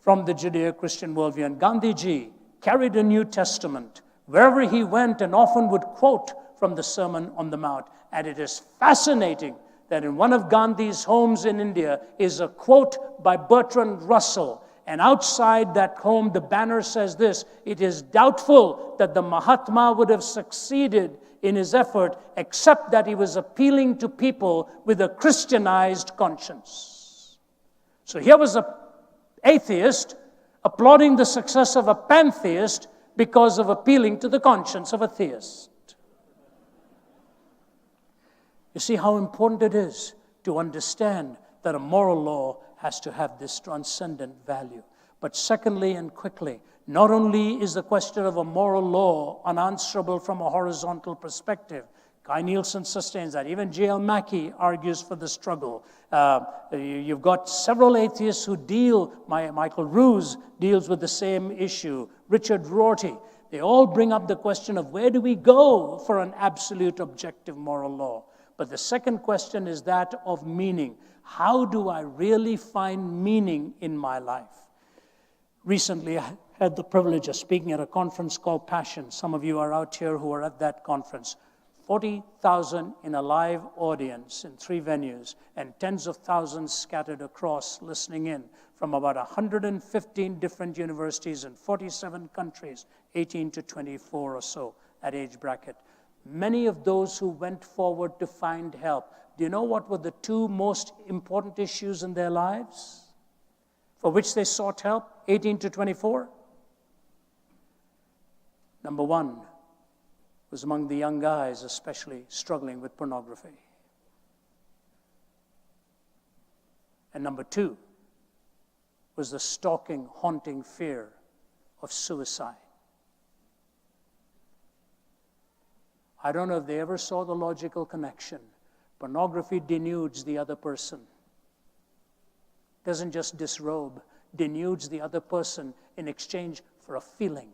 from the Judeo-Christian worldview. And Gandhiji carried a New Testament wherever he went and often would quote from the Sermon on the Mount. And it is fascinating that in one of Gandhi's homes in India is a quote by Bertrand Russell. And outside that home, the banner says this: it is doubtful that the Mahatma would have succeeded in his effort, except that he was appealing to people with a Christianized conscience. So here was an atheist applauding the success of a pantheist. because of appealing to the conscience of a theist. You see how important it is to understand that a moral law has to have this transcendent value. But secondly and quickly, not only is the question of a moral law unanswerable from a horizontal perspective, Guy Nielsen sustains that. Even J.L. Mackie argues for the struggle. You've got several atheists who deal, Michael Ruse deals with the same issue, Richard Rorty. They all bring up the question of where do we go for an absolute objective moral law? But the second question is that of meaning. How do I really find meaning in my life? Recently, I had the privilege of speaking at a conference called Passion. Some of you are out here who are at that conference. 40,000 in a live audience in 3 venues, and tens of thousands scattered across listening in from about 115 different universities in 47 countries, 18 to 24 or so, that age bracket. Many of those who went forward to find help, do you know what were the 2 most important issues in their lives for which they sought help, 18 to 24? Number 1 was among the young guys, especially struggling with pornography. And number 2 was the stalking, haunting fear of suicide. I don't know if they ever saw the logical connection. Pornography denudes the other person. Doesn't just disrobe, denudes the other person in exchange for a feeling.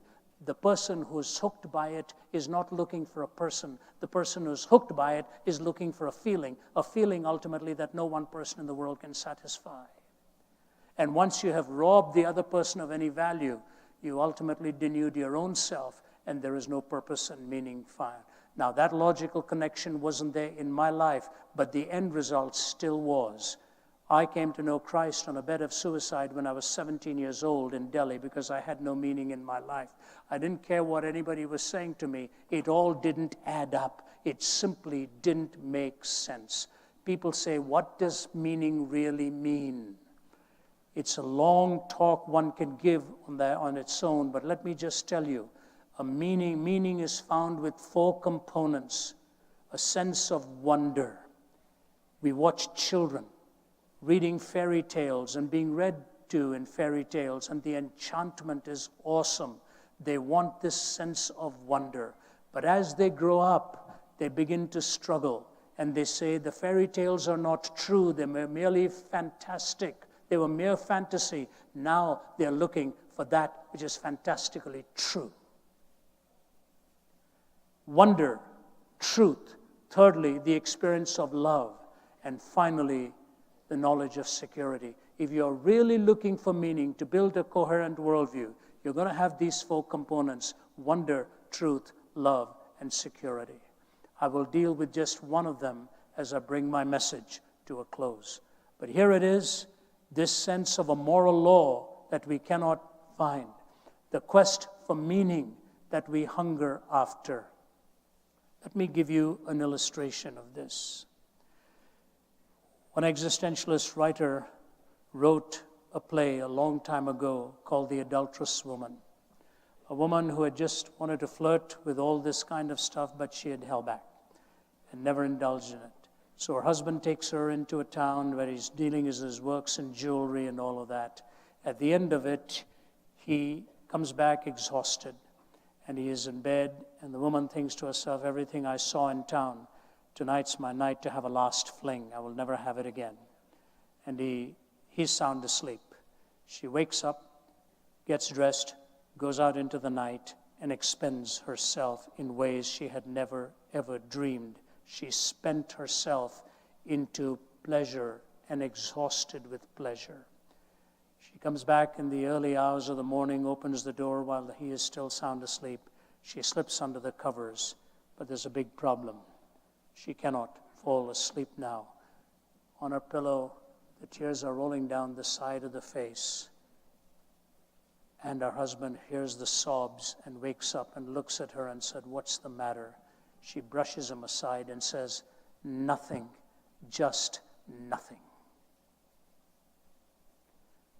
The person who's hooked by it is not looking for a person. The person who's hooked by it is looking for a feeling ultimately that no one person in the world can satisfy. And once you have robbed the other person of any value, you ultimately denude your own self, and there is no purpose and meaning found. Now, that logical connection wasn't there in my life, but the end result still was. I came to know Christ on a bed of suicide when I was 17 years old in Delhi because I had no meaning in my life. I didn't care what anybody was saying to me. It all didn't add up. It simply didn't make sense. People say, what does meaning really mean? It's a long talk one can give on its own, but let me just tell you, meaning is found with 4 components. A sense of wonder. We watch children reading fairy tales and being read to in fairy tales, and the enchantment is awesome. They want this sense of wonder. But as they grow up, they begin to struggle, and they say the fairy tales are not true. They were merely fantastic. They were mere fantasy. Now they're looking for that which is fantastically true. Wonder, truth. Thirdly, the experience of love. And finally, the knowledge of security. If you're really looking for meaning to build a coherent worldview, you're going to have these 4 components: wonder, truth, love, and security. I will deal with just one of them as I bring my message to a close. But here it is, this sense of a moral law that we cannot find, the quest for meaning that we hunger after. Let me give you an illustration of this. One existentialist writer wrote a play a long time ago called The Adulterous Woman. A woman who had just wanted to flirt with all this kind of stuff, but she had held back and never indulged in it. So her husband takes her into a town where he's dealing with his works and jewelry and all of that. At the end of it, he comes back exhausted, and he is in bed, and the woman thinks to herself, everything I saw in town, tonight's my night to have a last fling. I will never have it again. And he's sound asleep. She wakes up, gets dressed, goes out into the night, and expends herself in ways she had never, ever dreamed. She spent herself into pleasure and exhausted with pleasure. She comes back in the early hours of the morning, opens the door while he is still sound asleep. She slips under the covers, but there's a big problem. She cannot fall asleep now. On her pillow, the tears are rolling down the side of the face. And her husband hears the sobs and wakes up and looks at her and said, what's the matter? She brushes him aside and says, nothing, just nothing.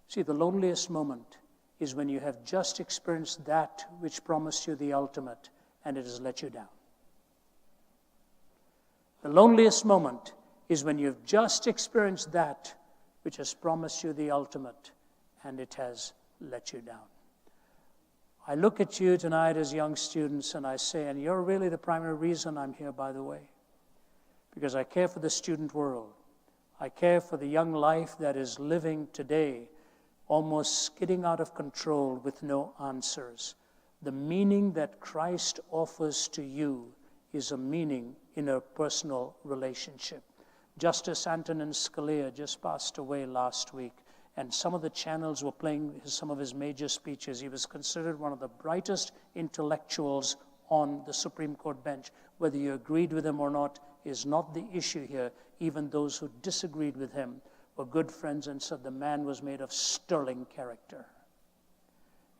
See, the loneliest moment is when you have just experienced that which promised you the ultimate and it has let you down. The loneliest moment is when you've just experienced that which has promised you the ultimate and it has let you down. I look at you tonight as young students and I say, and you're really the primary reason I'm here, by the way, because I care for the student world. I care for the young life that is living today, almost skidding out of control with no answers. The meaning that Christ offers to you is a meaning in a personal relationship. Justice Antonin Scalia just passed away last week, and some of the channels were playing some of his major speeches. He was considered one of the brightest intellectuals on the Supreme Court bench. Whether you agreed with him or not is not the issue here. Even those who disagreed with him were good friends and said the man was made of sterling character.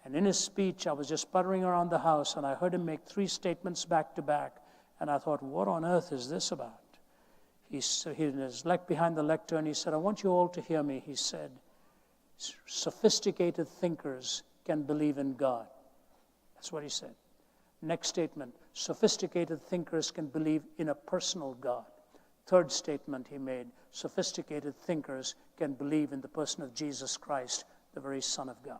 And in his speech, I was just puttering around the house, and I heard him make 3 statements back to back, and I thought, what on earth is this about? He was behind the lectern, he said, I want you all to hear me. He said, sophisticated thinkers can believe in God. That's what he said. Next statement, sophisticated thinkers can believe in a personal God. Third statement he made, sophisticated thinkers can believe in the person of Jesus Christ, the very Son of God.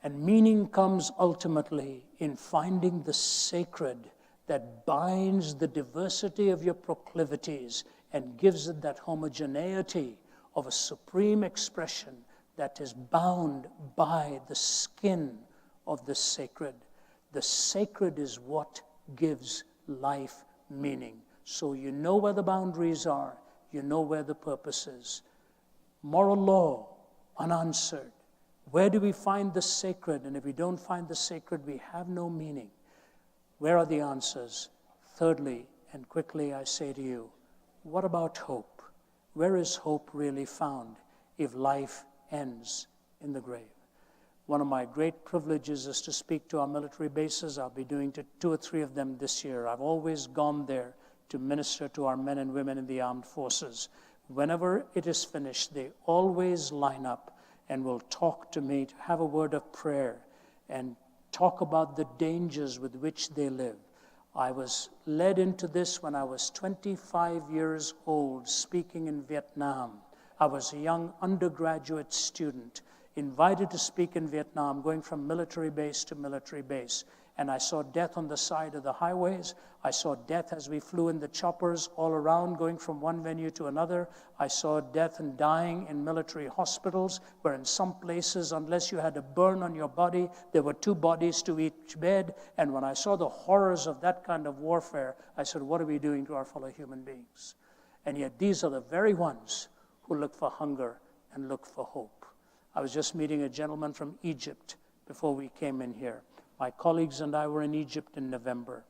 And meaning comes ultimately in finding the sacred that binds the diversity of your proclivities and gives it that homogeneity of a supreme expression that is bound by the skin of the sacred. The sacred is what gives life meaning. So you know where the boundaries are, you know where the purpose is. Moral law, unanswered. Where do we find the sacred? And if we don't find the sacred, we have no meaning. Where are the answers? Thirdly, and quickly I say to you, what about hope? Where is hope really found if life ends in the grave? One of my great privileges is to speak to our military bases. I'll be doing 2 or 3 of them this year. I've always gone there to minister to our men and women in the armed forces. Whenever it is finished, they always line up and will talk to me to have a word of prayer and talk about the dangers with which they live. I was led into this when I was 25 years old, speaking in Vietnam. I was a young undergraduate student, invited to speak in Vietnam, going from military base to military base. And I saw death on the side of the highways. I saw death as we flew in the choppers all around, going from one venue to another. I saw death and dying in military hospitals, where in some places, unless you had a burn on your body, there were 2 bodies to each bed. And when I saw the horrors of that kind of warfare, I said, what are we doing to our fellow human beings? And yet these are the very ones who look for hunger and look for hope. I was just meeting a gentleman from Egypt before we came in here. My colleagues and I were in Egypt in November,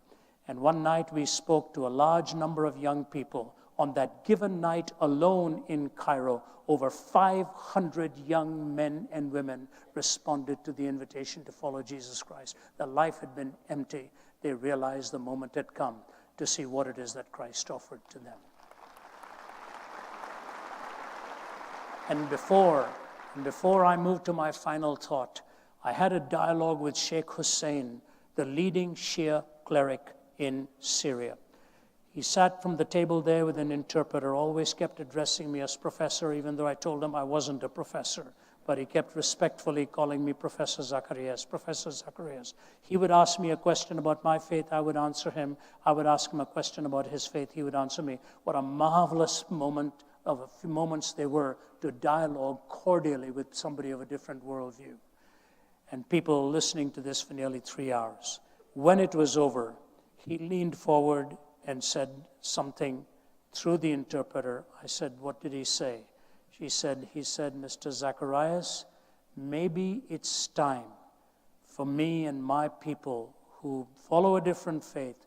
and one night we spoke to a large number of young people. On that given night alone in Cairo, over 500 young men and women responded to the invitation to follow Jesus Christ. Their life had been empty. They realized the moment had come to see what it is that Christ offered to them. And before I move to my final thought, I had a dialogue with Sheikh Hussein, the leading Shia cleric in Syria. He sat from the table there with an interpreter, always kept addressing me as professor, even though I told him I wasn't a professor. But he kept respectfully calling me Professor Zacharias, Professor Zacharias. He would ask me a question about my faith, I would answer him. I would ask him a question about his faith, he would answer me. What a marvelous moment of a few moments they were to dialogue cordially with somebody of a different worldview. And people listening to this for nearly 3 hours. When it was over, he leaned forward and said something through the interpreter. I said, what did he say? He said, Mr. Zacharias, maybe it's time for me and my people who follow a different faith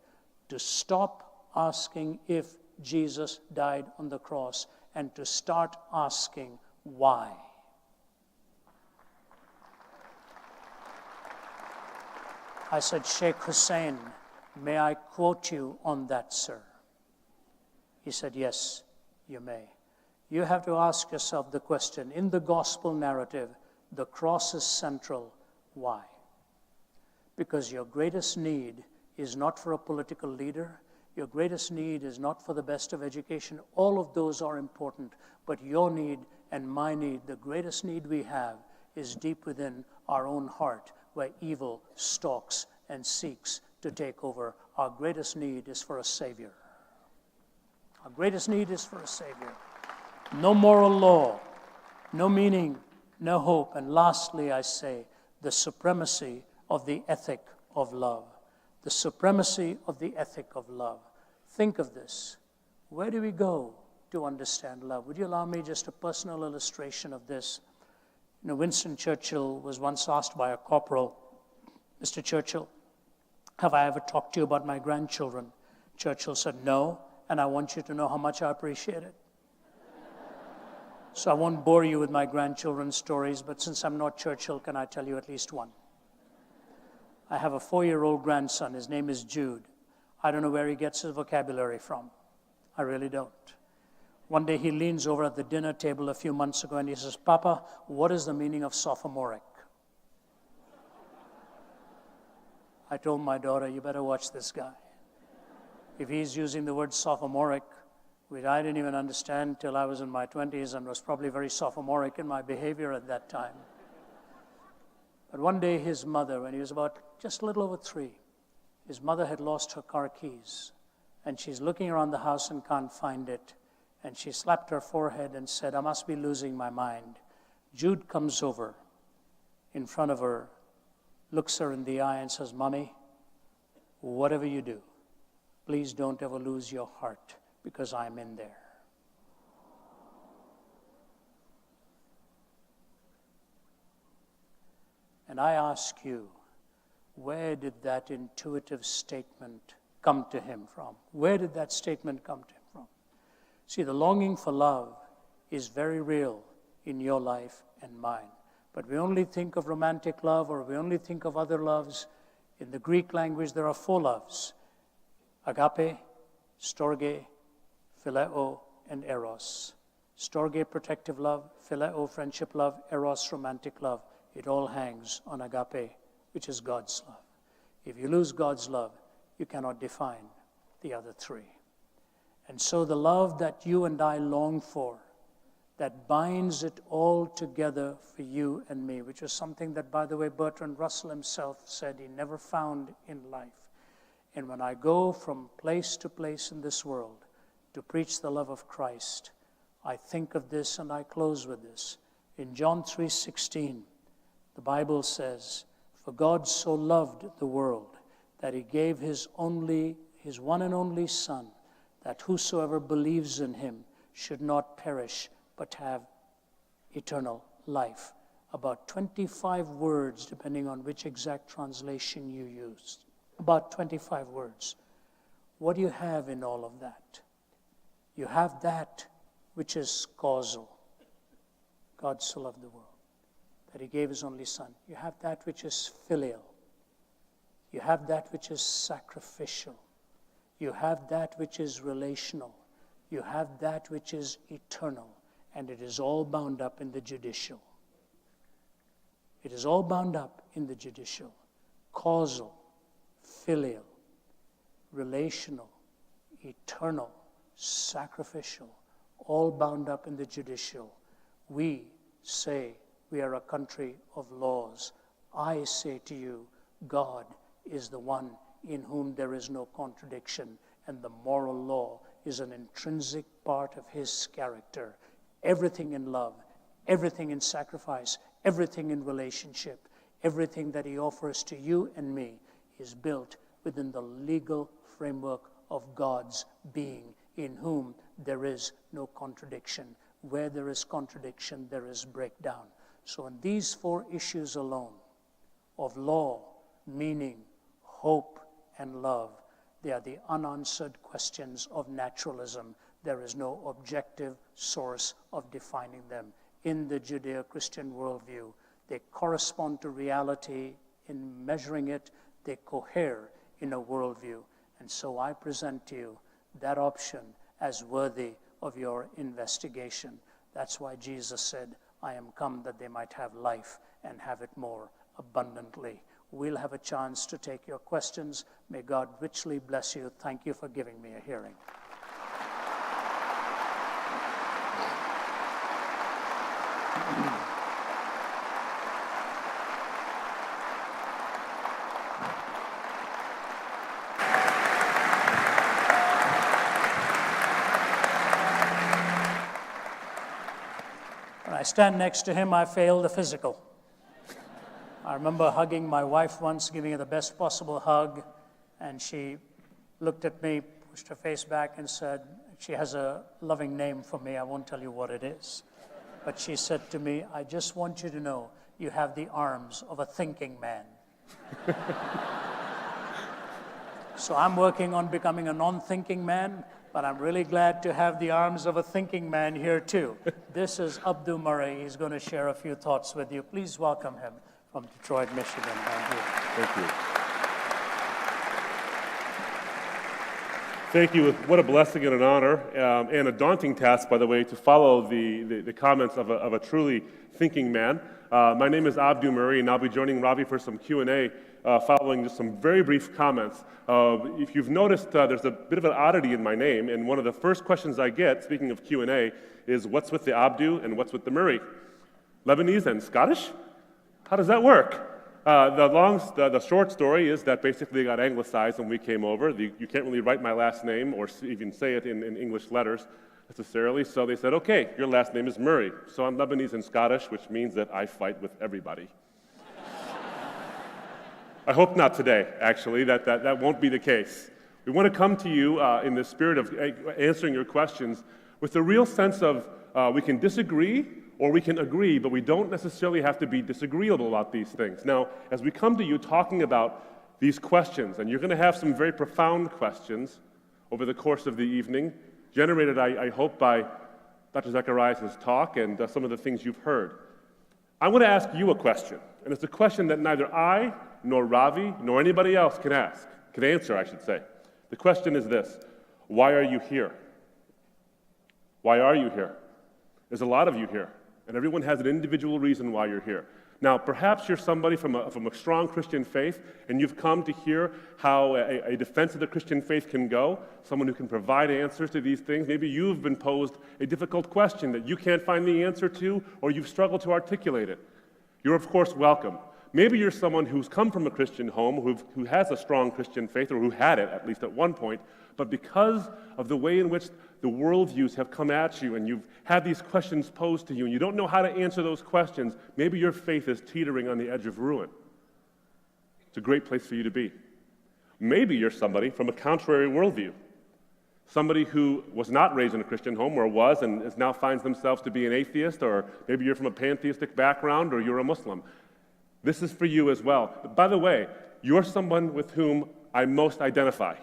to stop asking if Jesus died on the cross and to start asking why. I said, Sheikh Hussein, may I quote you on that, sir? He said, yes, you may. You have to ask yourself the question, in the gospel narrative, the cross is central. Why? Because your greatest need is not for a political leader. Your greatest need is not for the best of education. All of those are important. But your need and my need, the greatest need we have, is deep within our own heart, where evil stalks and seeks to take over. Our greatest need is for a Savior. Our greatest need is for a Savior. No moral law, no meaning, no hope. And lastly, I say, the supremacy of the ethic of love. The supremacy of the ethic of love. Think of this. Where do we go to understand love? Would you allow me just a personal illustration of this? You know, Winston Churchill was once asked by a corporal, Mr. Churchill, have I ever talked to you about my grandchildren? Churchill said, no, and I want you to know how much I appreciate it. So I won't bore you with my grandchildren's stories, but since I'm not Churchill, can I tell you at least one? I have a 4-year-old grandson. His name is Jude. I don't know where he gets his vocabulary from. I really don't. One day he leans over at the dinner table a few months ago and he says, Papa, what is the meaning of sophomoric? I told my daughter, you better watch this guy. If he's using the word sophomoric, which I didn't even understand till I was in my 20s and was probably very sophomoric in my behavior at that time. But one day his mother, when he was about just a little over 3, his mother had lost her car keys. And she's looking around the house and can't find it. And she slapped her forehead and said, I must be losing my mind. Jude comes over in front of her, looks her in the eye and says, Mommy, whatever you do, please don't ever lose your heart because I'm in there. And I ask you, where did that intuitive statement come to him from? Where did that statement come to him from? See, the longing for love is very real in your life and mine. But we only think of romantic love, or we only think of other loves. In the Greek language, there are 4 loves: agape, storge, phileo, and eros. Storge, protective love; phileo, friendship love; eros, romantic love. It all hangs on agape, which is God's love. If you lose God's love, you cannot define the other 3. And so the love that you and I long for, that binds it all together for you and me, which is something that, by the way, Bertrand Russell himself said he never found in life. And when I go from place to place in this world to preach the love of Christ, I think of this, and I close with this. In John 3:16, the Bible says, For God so loved the world that he gave his one and only Son, that whosoever believes in him should not perish, but have eternal life. About 25 words, depending on which exact translation you used. About 25 words. What do you have in all of that? You have that which is causal. God so loved the world that he gave his only Son. You have that which is filial. You have that which is sacrificial. You have that which is relational. You have that which is eternal. And it is all bound up in the judicial. It is all bound up in the judicial. Causal, filial, relational, eternal, sacrificial, all bound up in the judicial. We say we are a country of laws. I say to you, God is the one in whom there is no contradiction, and the moral law is an intrinsic part of his character. Everything in love, everything in sacrifice, everything in relationship, everything that he offers to you and me is built within the legal framework of God's being, in whom there is no contradiction. Where there is contradiction, there is breakdown. So in these 4 issues alone, of law, meaning, hope, and love, they are the unanswered questions of naturalism. There is no objective source of defining them. In the Judeo-Christian worldview, they correspond to reality in measuring it. They cohere in a worldview. And so I present to you that option as worthy of your investigation. That's why Jesus said, I am come that they might have life and have it more abundantly. We'll have a chance to take your questions. May God richly bless you. Thank you for giving me a hearing. When I stand next to him, I fail the physical. I remember hugging my wife once, giving her the best possible hug, and she looked at me, pushed her face back, and said, she has a loving name for me, I won't tell you what it is. But she said to me, I just want you to know you have the arms of a thinking man. So I'm working on becoming a non-thinking man, but I'm really glad to have the arms of a thinking man here too. This is Abdu Murray. He's going to share a few thoughts with you. Please welcome him from Detroit, Michigan. Thank you. Thank you. Thank you. What a blessing and an honor, and a daunting task, by the way, to follow the comments of a truly thinking man. My name is Abdu Murray, and I'll be joining Ravi for some Q&A following just some very brief comments. If you've noticed, there's a bit of an oddity in my name, and one of the first questions I get, speaking of Q&A, is what's with the Abdu and what's with the Murray? Lebanese and Scottish? How does that work? The short story is that basically I got anglicized when we came over. You can't really write my last name or even say it in English letters necessarily, so they said, okay, your last name is Murray. So I'm Lebanese and Scottish, which means that I fight with everybody. I hope not today, actually, that won't be the case. We want to come to you in the spirit of answering your questions with a real sense of we can disagree or we can agree, but we don't necessarily have to be disagreeable about these things. Now, as we come to you talking about these questions, and you're going to have some very profound questions over the course of the evening, generated, I hope, by Dr. Zacharias' talk and some of the things you've heard. I want to ask you a question, and it's a question that neither I, nor Ravi, nor anybody else can answer, I should say. The question is this: why are you here? Why are you here? There's a lot of you here, and everyone has an individual reason why you're here. Now, perhaps you're somebody from a strong Christian faith, and you've come to hear how a defense of the Christian faith can go, someone who can provide answers to these things. Maybe you've been posed a difficult question that you can't find the answer to, or you've struggled to articulate it. You're, of course, welcome. Maybe you're someone who's come from a Christian home, who has a strong Christian faith, or who had it, at least at one point, but because of the way in which the worldviews have come at you, and you've had these questions posed to you, and you don't know how to answer those questions, maybe your faith is teetering on the edge of ruin. It's a great place for you to be. Maybe you're somebody from a contrary worldview, somebody who was not raised in a Christian home, or was, and now finds themselves to be an atheist, or maybe you're from a pantheistic background, or you're a Muslim. This is for you as well. But by the way, you're someone with whom I most identify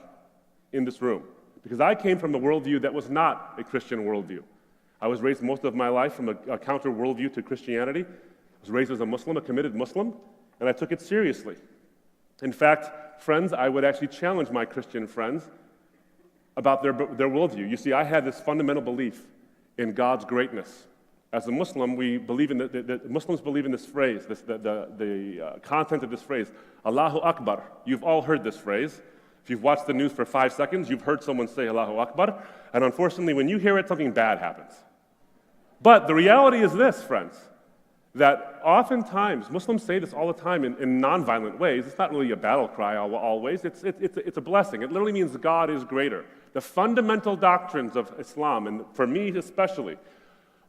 in this room, because I came from a worldview that was not a Christian worldview. I was raised most of my life from a counter worldview to Christianity. I was raised as a Muslim, a committed Muslim, and I took it seriously. In fact, friends, I would actually challenge my Christian friends about their worldview. You see, I had this fundamental belief in God's greatness. As a Muslim, we believe in Muslims believe in this phrase, the content of this phrase, Allahu Akbar. You've all heard this phrase. If you've watched the news for 5 seconds, you've heard someone say Allahu Akbar, and unfortunately, when you hear it, something bad happens. But the reality is this, friends, that oftentimes, Muslims say this all the time in nonviolent ways. It's not really a battle cry always. It's a blessing. It literally means God is greater. The fundamental doctrines of Islam, and for me especially,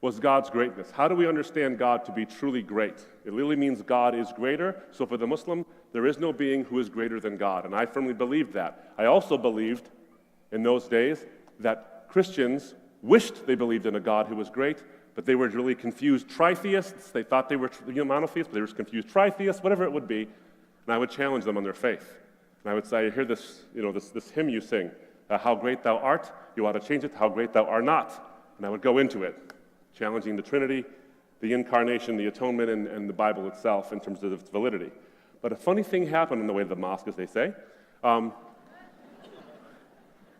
was God's greatness. How do we understand God to be truly great? It literally means God is greater. So for the Muslim, there is no being who is greater than God. And I firmly believed that. I also believed in those days that Christians wished they believed in a God who was great, but they were really confused tritheists. They thought they were monotheists, but they were confused tritheists, whatever it would be. And I would challenge them on their faith. And I would say, I hear this, this hymn you sing, how great thou art, you ought to change it to how great thou art not. And I would go into it, challenging the Trinity, the Incarnation, the Atonement, and the Bible itself in terms of its validity. But a funny thing happened in the way of the mosque, as they say.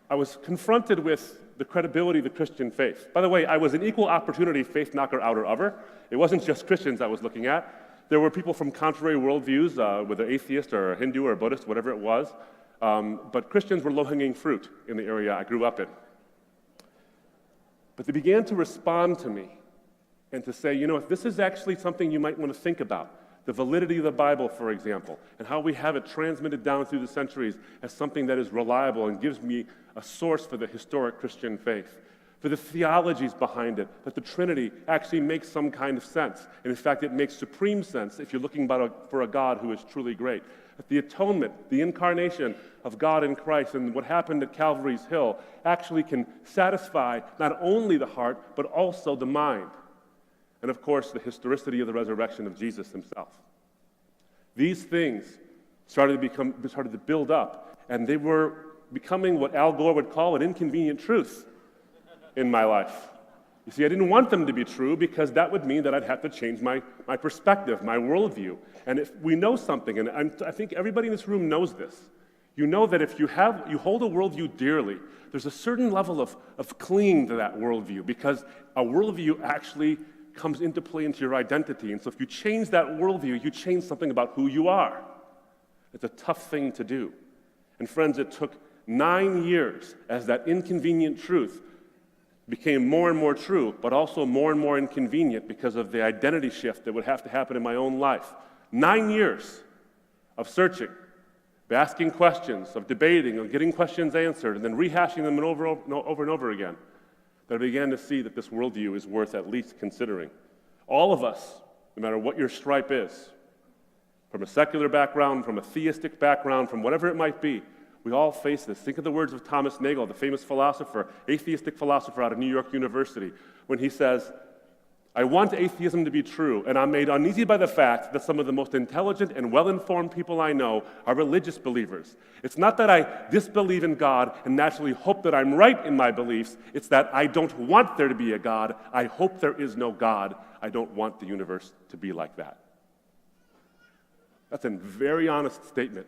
I was confronted with the credibility of the Christian faith. By the way, I was an equal opportunity faith knocker outer-over. It wasn't just Christians I was looking at. There were people from contrary worldviews, whether atheist or Hindu or Buddhist, whatever it was. But Christians were low-hanging fruit in the area I grew up in. But they began to respond to me and to say, if this is actually something you might want to think about, the validity of the Bible, for example, and how we have it transmitted down through the centuries as something that is reliable and gives me a source for the historic Christian faith, for the theologies behind it, that the Trinity actually makes some kind of sense. And in fact, it makes supreme sense if you're looking for a God who is truly great. That the atonement, the incarnation of God in Christ and what happened at Calvary's Hill actually can satisfy not only the heart, but also the mind. And of course, the historicity of the resurrection of Jesus himself. These things started to build up, and they were becoming what Al Gore would call an inconvenient truth in my life. You see, I didn't want them to be true because that would mean that I'd have to change my perspective, my worldview. And if we know something, and I think everybody in this room knows this, you know that if you hold a worldview dearly, there's a certain level of clinging to that worldview because a worldview actually comes into play into your identity. And so if you change that worldview, you change something about who you are. It's a tough thing to do. And friends, it took 9 years as that inconvenient truth became more and more true, but also more and more inconvenient because of the identity shift that would have to happen in my own life. 9 years of searching, of asking questions, of debating, of getting questions answered, and then rehashing them over and over again, that I began to see that this worldview is worth at least considering. All of us, no matter what your stripe is, from a secular background, from a theistic background, from whatever it might be, we all face this. Think of the words of Thomas Nagel, the famous philosopher, atheistic philosopher out of New York University, when he says, I want atheism to be true, and I'm made uneasy by the fact that some of the most intelligent and well-informed people I know are religious believers. It's not that I disbelieve in God and naturally hope that I'm right in my beliefs. It's that I don't want there to be a God. I hope there is no God. I don't want the universe to be like that. That's a very honest statement.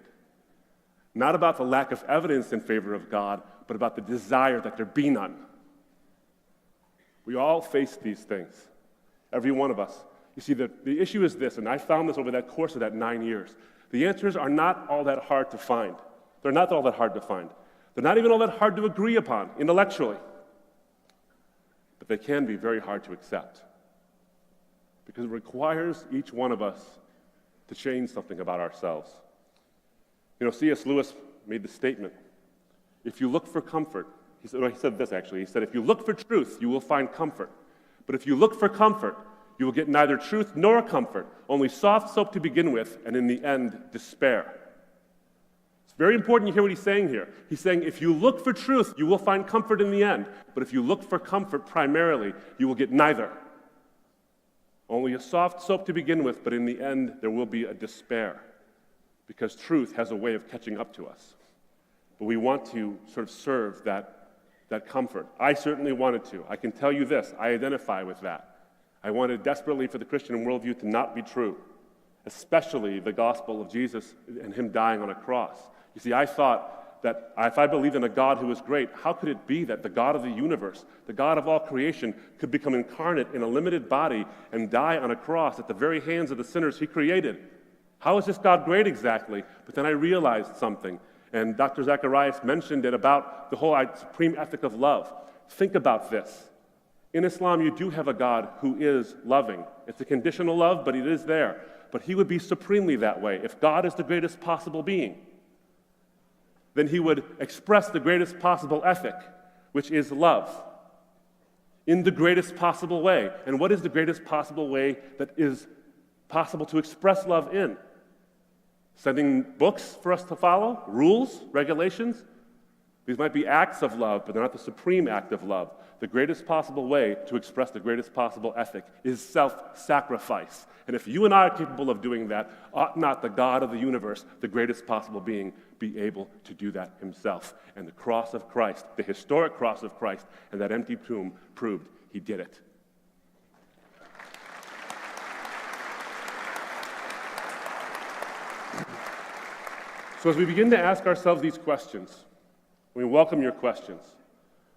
Not about the lack of evidence in favor of God, but about the desire that there be none. We all face these things. Every one of us. You see, the issue is this, and I found this over that course of that 9 years. The answers are not all that hard to find. They're not all that hard to find. They're not even all that hard to agree upon intellectually. But they can be very hard to accept. Because it requires each one of us to change something about ourselves. C.S. Lewis made the statement, if you look for comfort, he said this actually, he said, if you look for truth, you will find comfort. But if you look for comfort, you will get neither truth nor comfort, only soft soap to begin with, and in the end, despair. It's very important you hear what he's saying here. He's saying if you look for truth, you will find comfort in the end. But if you look for comfort primarily, you will get neither. Only a soft soap to begin with, but in the end, there will be a despair. Because truth has a way of catching up to us. But we want to sort of serve that comfort. I certainly wanted to. I can tell you this, I identify with that. I wanted desperately for the Christian worldview to not be true, especially the gospel of Jesus and him dying on a cross. You see, I thought that if I believed in a God who was great, how could it be that the God of the universe, the God of all creation, could become incarnate in a limited body and die on a cross at the very hands of the sinners he created? How is this God great exactly? But then I realized something. And Dr. Zacharias mentioned it about the whole supreme ethic of love. Think about this. In Islam, you do have a God who is loving. It's a conditional love, but it is there. But he would be supremely that way. If God is the greatest possible being, then he would express the greatest possible ethic, which is love, in the greatest possible way. And what is the greatest possible way that is possible to express love in? Sending books for us to follow, rules, regulations. These might be acts of love, but they're not the supreme act of love. The greatest possible way to express the greatest possible ethic is self-sacrifice. And if you and I are capable of doing that, ought not the God of the universe, the greatest possible being, be able to do that himself? And the cross of Christ, the historic cross of Christ, and that empty tomb proved he did it. So as we begin to ask ourselves these questions, We welcome your questions.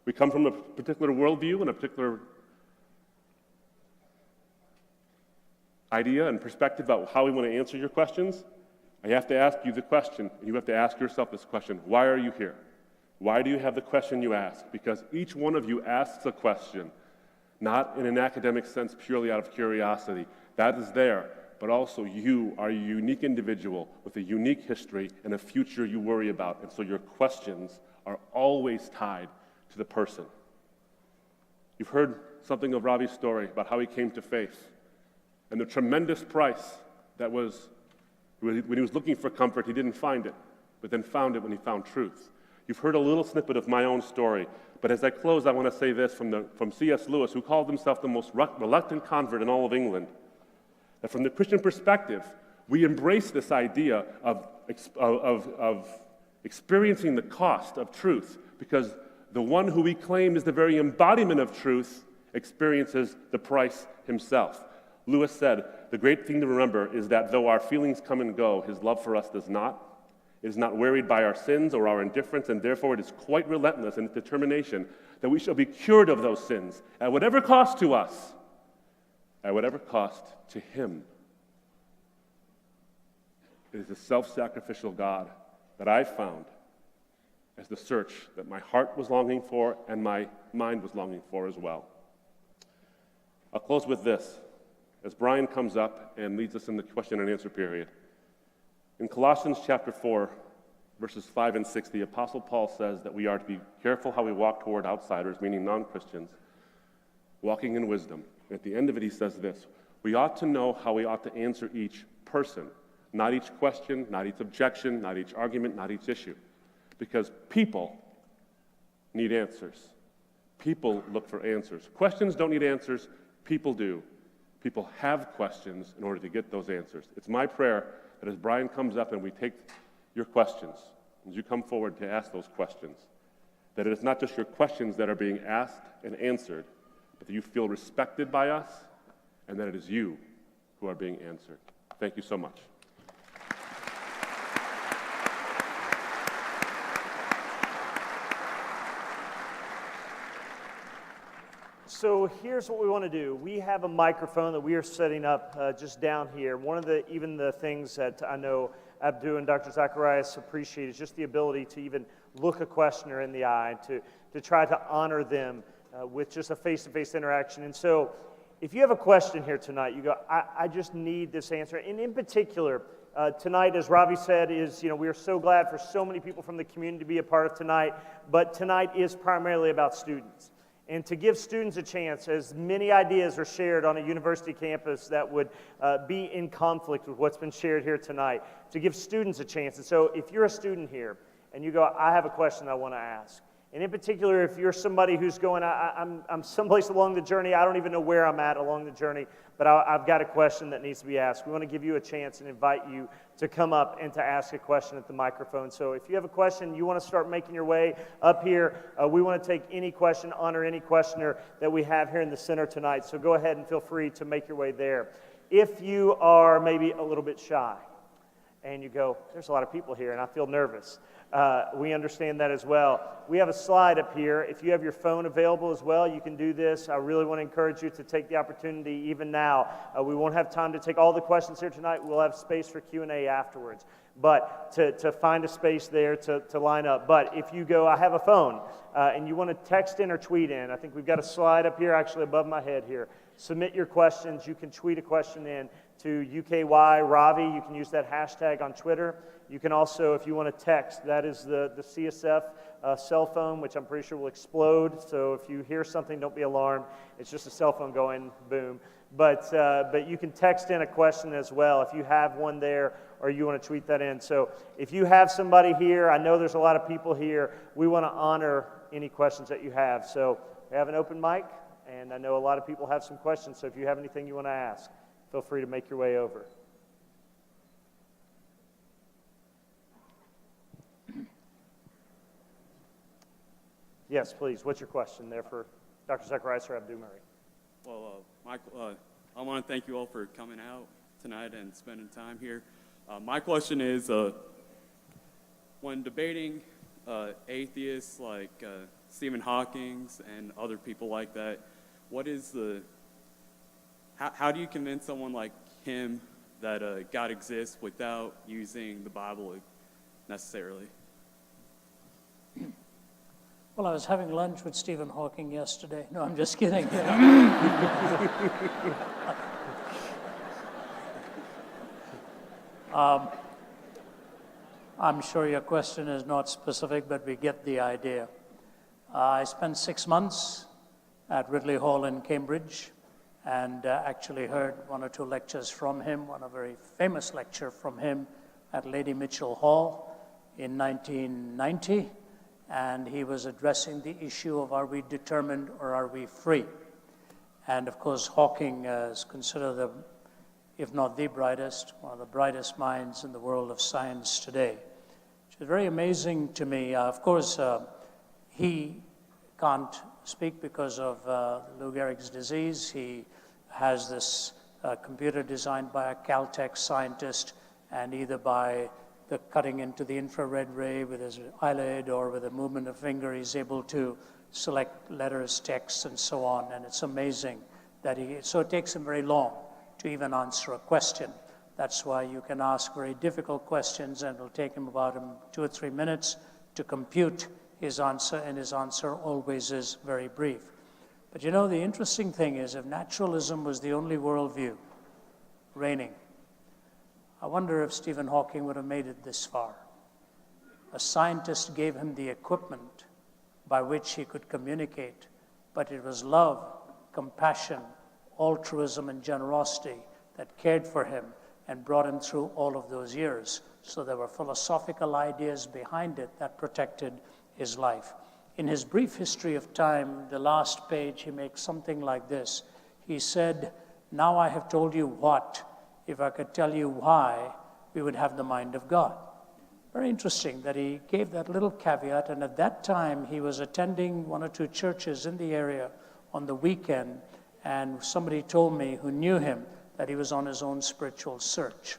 We come from a particular worldview and a particular idea and perspective about how we want to answer your questions. I have to ask you the question, and you have to ask yourself this question: why are you here? Why do you have the question you ask? Because each one of you asks a question, not in an academic sense purely out of curiosity. That is there, but also you are a unique individual with a unique history and a future you worry about, and so your questions are always tied to the person. You've heard something of Ravi's story about how he came to faith and the tremendous price that was, when he was looking for comfort, he didn't find it, but then found it when he found truth. You've heard a little snippet of my own story, but as I close, I want to say this from C.S. Lewis, who called himself the most reluctant convert in all of England, that from the Christian perspective, we embrace this idea of experiencing the cost of truth, because the one who we claim is the very embodiment of truth experiences the price himself. Lewis said, the great thing to remember is that though our feelings come and go, his love for us does not. It is not worried by our sins or our indifference, and therefore it is quite relentless in its determination that we shall be cured of those sins, at whatever cost to us, at whatever cost to him. It is a self-sacrificial God that I found as the search that my heart was longing for and my mind was longing for as well. I'll close with this. As Brian comes up and leads us in the question and answer period, in Colossians chapter 4, verses 5 and 6, the Apostle Paul says that we are to be careful how we walk toward outsiders, meaning non-Christians, walking in wisdom. And at the end of it, he says this: we ought to know how we ought to answer each person, not each question, not each objection, not each argument, not each issue. Because people need answers. People look for answers. Questions don't need answers. People do. People have questions in order to get those answers. It's my prayer that as Brian comes up and we take your questions, as you come forward to ask those questions, that it is not just your questions that are being asked and answered, but that you feel respected by us and that it is you who are being answered. Thank you so much. So here's what we want to do. We have a microphone that we are setting up just down here. One of the things that I know Abdu and Dr. Zacharias appreciate is just the ability to even look a questioner in the eye, to try to honor them with just a face-to-face interaction. And so if you have a question here tonight, you go, I just need this answer. And in particular, tonight, as Ravi said, we are so glad for so many people from the community to be a part of tonight, but tonight is primarily about students. And to give students a chance, as many ideas are shared on a university campus that would be in conflict with what's been shared here tonight, to give students a chance. And so if you're a student here and you go, I have a question I want to ask, and in particular, if you're somebody who's going, I'm someplace along the journey, I don't even know where I'm at along the journey, but I've got a question that needs to be asked. We want to give you a chance and invite you to come up and to ask a question at the microphone. So if you have a question, you want to start making your way up here, we want to take any question, honor any questioner that we have here in the center tonight. So go ahead and feel free to make your way there. If you are maybe a little bit shy and you go, there's a lot of people here and I feel nervous, we understand that as well. We have a slide up here. If you have your phone available as well, you can do this. I really want to encourage you to take the opportunity even now. We won't have time to take all the questions here tonight. We'll have space for Q&A afterwards. But to find a space there to line up. But if you go, I have a phone, and you want to text in or tweet in, I think we've got a slide up here actually above my head here. Submit your questions. You can tweet a question in to UKY Ravi. You can use that hashtag on Twitter. You can also, if you want to text, that is the CSF cell phone, which I'm pretty sure will explode. So if you hear something, don't be alarmed. It's just a cell phone going boom. But you can text in a question as well if you have one there or you want to tweet that in. So if you have somebody here, I know there's a lot of people here, we want to honor any questions that you have. So we have an open mic, and I know a lot of people have some questions. So if you have anything you want to ask, feel free to make your way over. Yes, please. What's your question there for Dr. Zacharias or Abdu Murray? Well, Michael, I want to thank you all for coming out tonight and spending time here. My question is, when debating atheists like Stephen Hawking and other people like that, how do you convince someone like him that God exists without using the Bible necessarily? Well, I was having lunch with Stephen Hawking yesterday. No, I'm just kidding. I'm sure your question is not specific, but we get the idea. I spent 6 months at Ridley Hall in Cambridge and actually heard 1 or 2 lectures from him, one a very famous lecture from him at Lady Mitchell Hall in 1990. And he was addressing the issue of are we determined or are we free? And of course, Hawking is considered if not the brightest, one of the brightest minds in the world of science today, which is very amazing to me. Of course, he can't speak because of Lou Gehrig's disease. He has this computer designed by a Caltech scientist, and either by the cutting into the infrared ray with his eyelid or with a movement of finger, he's able to select letters, texts, and so on. And it's amazing that so it takes him very long to even answer a question. That's why you can ask very difficult questions and it'll take him about 2 or 3 minutes to compute his answer, and his answer always is very brief. But you know, the interesting thing is, if naturalism was the only worldview reigning, I wonder if Stephen Hawking would have made it this far. A scientist gave him the equipment by which he could communicate, but it was love, compassion, altruism, and generosity that cared for him and brought him through all of those years. So there were philosophical ideas behind it that protected his life. In his brief history of time, the last page, he makes something like this. He said, "Now I have told you what. If I could tell you why, we would have the mind of God." Very interesting that he gave that little caveat, and at that time he was attending 1 or 2 churches in the area on the weekend, and somebody told me who knew him that he was on his own spiritual search.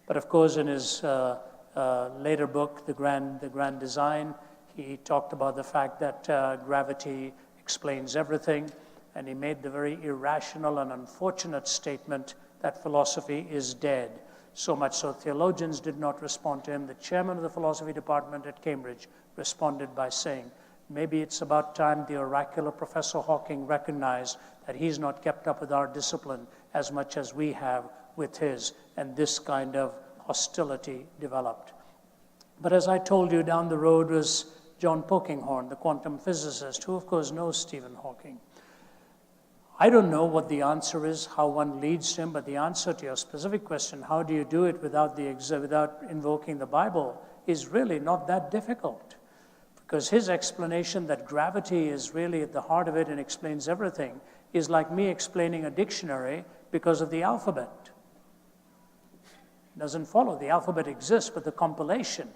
But of course, in his later book, The Grand Design, he talked about the fact that gravity explains everything, and he made the very irrational and unfortunate statement that philosophy is dead. So much so theologians did not respond to him. The chairman of the philosophy department at Cambridge responded by saying, maybe it's about time the oracular Professor Hawking recognized that he's not kept up with our discipline as much as we have with his, and this kind of hostility developed. But as I told you, down the road was John Polkinghorne, the quantum physicist, who of course knows Stephen Hawking. I don't know what the answer is, how one leads him, but the answer to your specific question, how do you do it without invoking the Bible, is really not that difficult. Because his explanation that gravity is really at the heart of it and explains everything is like me explaining a dictionary because of the alphabet. It doesn't follow. The alphabet exists, but the compilation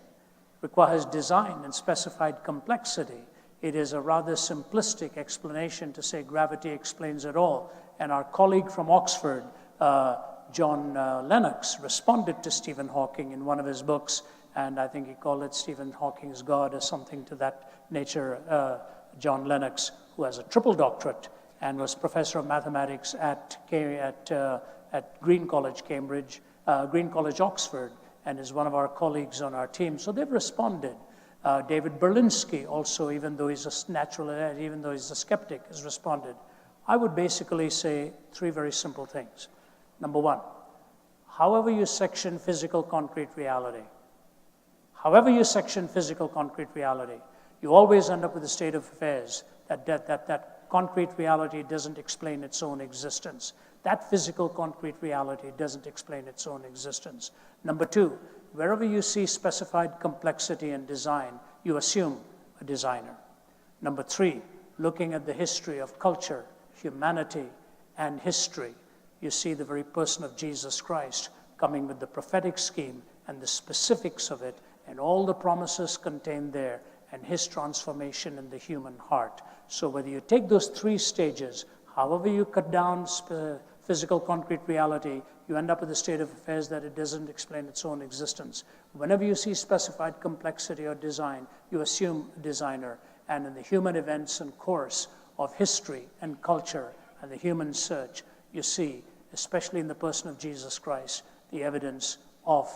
requires design and specified complexity. It is a rather simplistic explanation to say gravity explains it all. And our colleague from Oxford, John Lennox, responded to Stephen Hawking in one of his books, and I think he called it Stephen Hawking's God or something to that nature. John Lennox, who has a triple doctorate and was professor of mathematics at Green College, Cambridge, Green College, Oxford, and is one of our colleagues on our team. So they've responded. David Berlinski also, even though he's a skeptic, has responded. I would basically say 3 very simple things. Number 1, however you section physical concrete reality, you always end up with a state of affairs that concrete reality doesn't explain its own existence. That physical concrete reality doesn't explain its own existence. Number 2, wherever you see specified complexity and design, you assume a designer. Number 3, looking at the history of culture, humanity, and history, you see the very person of Jesus Christ coming with the prophetic scheme and the specifics of it and all the promises contained there and his transformation in the human heart. So whether you take those 3 stages, however you cut down physical concrete reality, you end up with a state of affairs that it doesn't explain its own existence. Whenever you see specified complexity or design, you assume a designer. And in the human events and course of history and culture and the human search, you see, especially in the person of Jesus Christ, the evidence of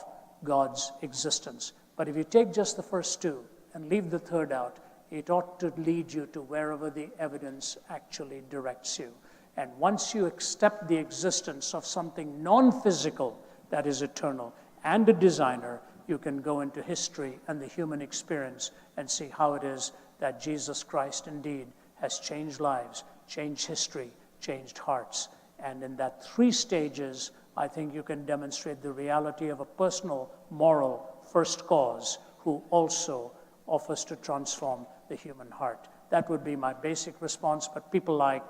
God's existence. But if you take just the first two and leave the third out, it ought to lead you to wherever the evidence actually directs you. And once you accept the existence of something non-physical that is eternal and a designer, you can go into history and the human experience and see how it is that Jesus Christ indeed has changed lives, changed history, changed hearts. And in that three stages, I think you can demonstrate the reality of a personal, moral first cause who also offers to transform the human heart. That would be my basic response, but people like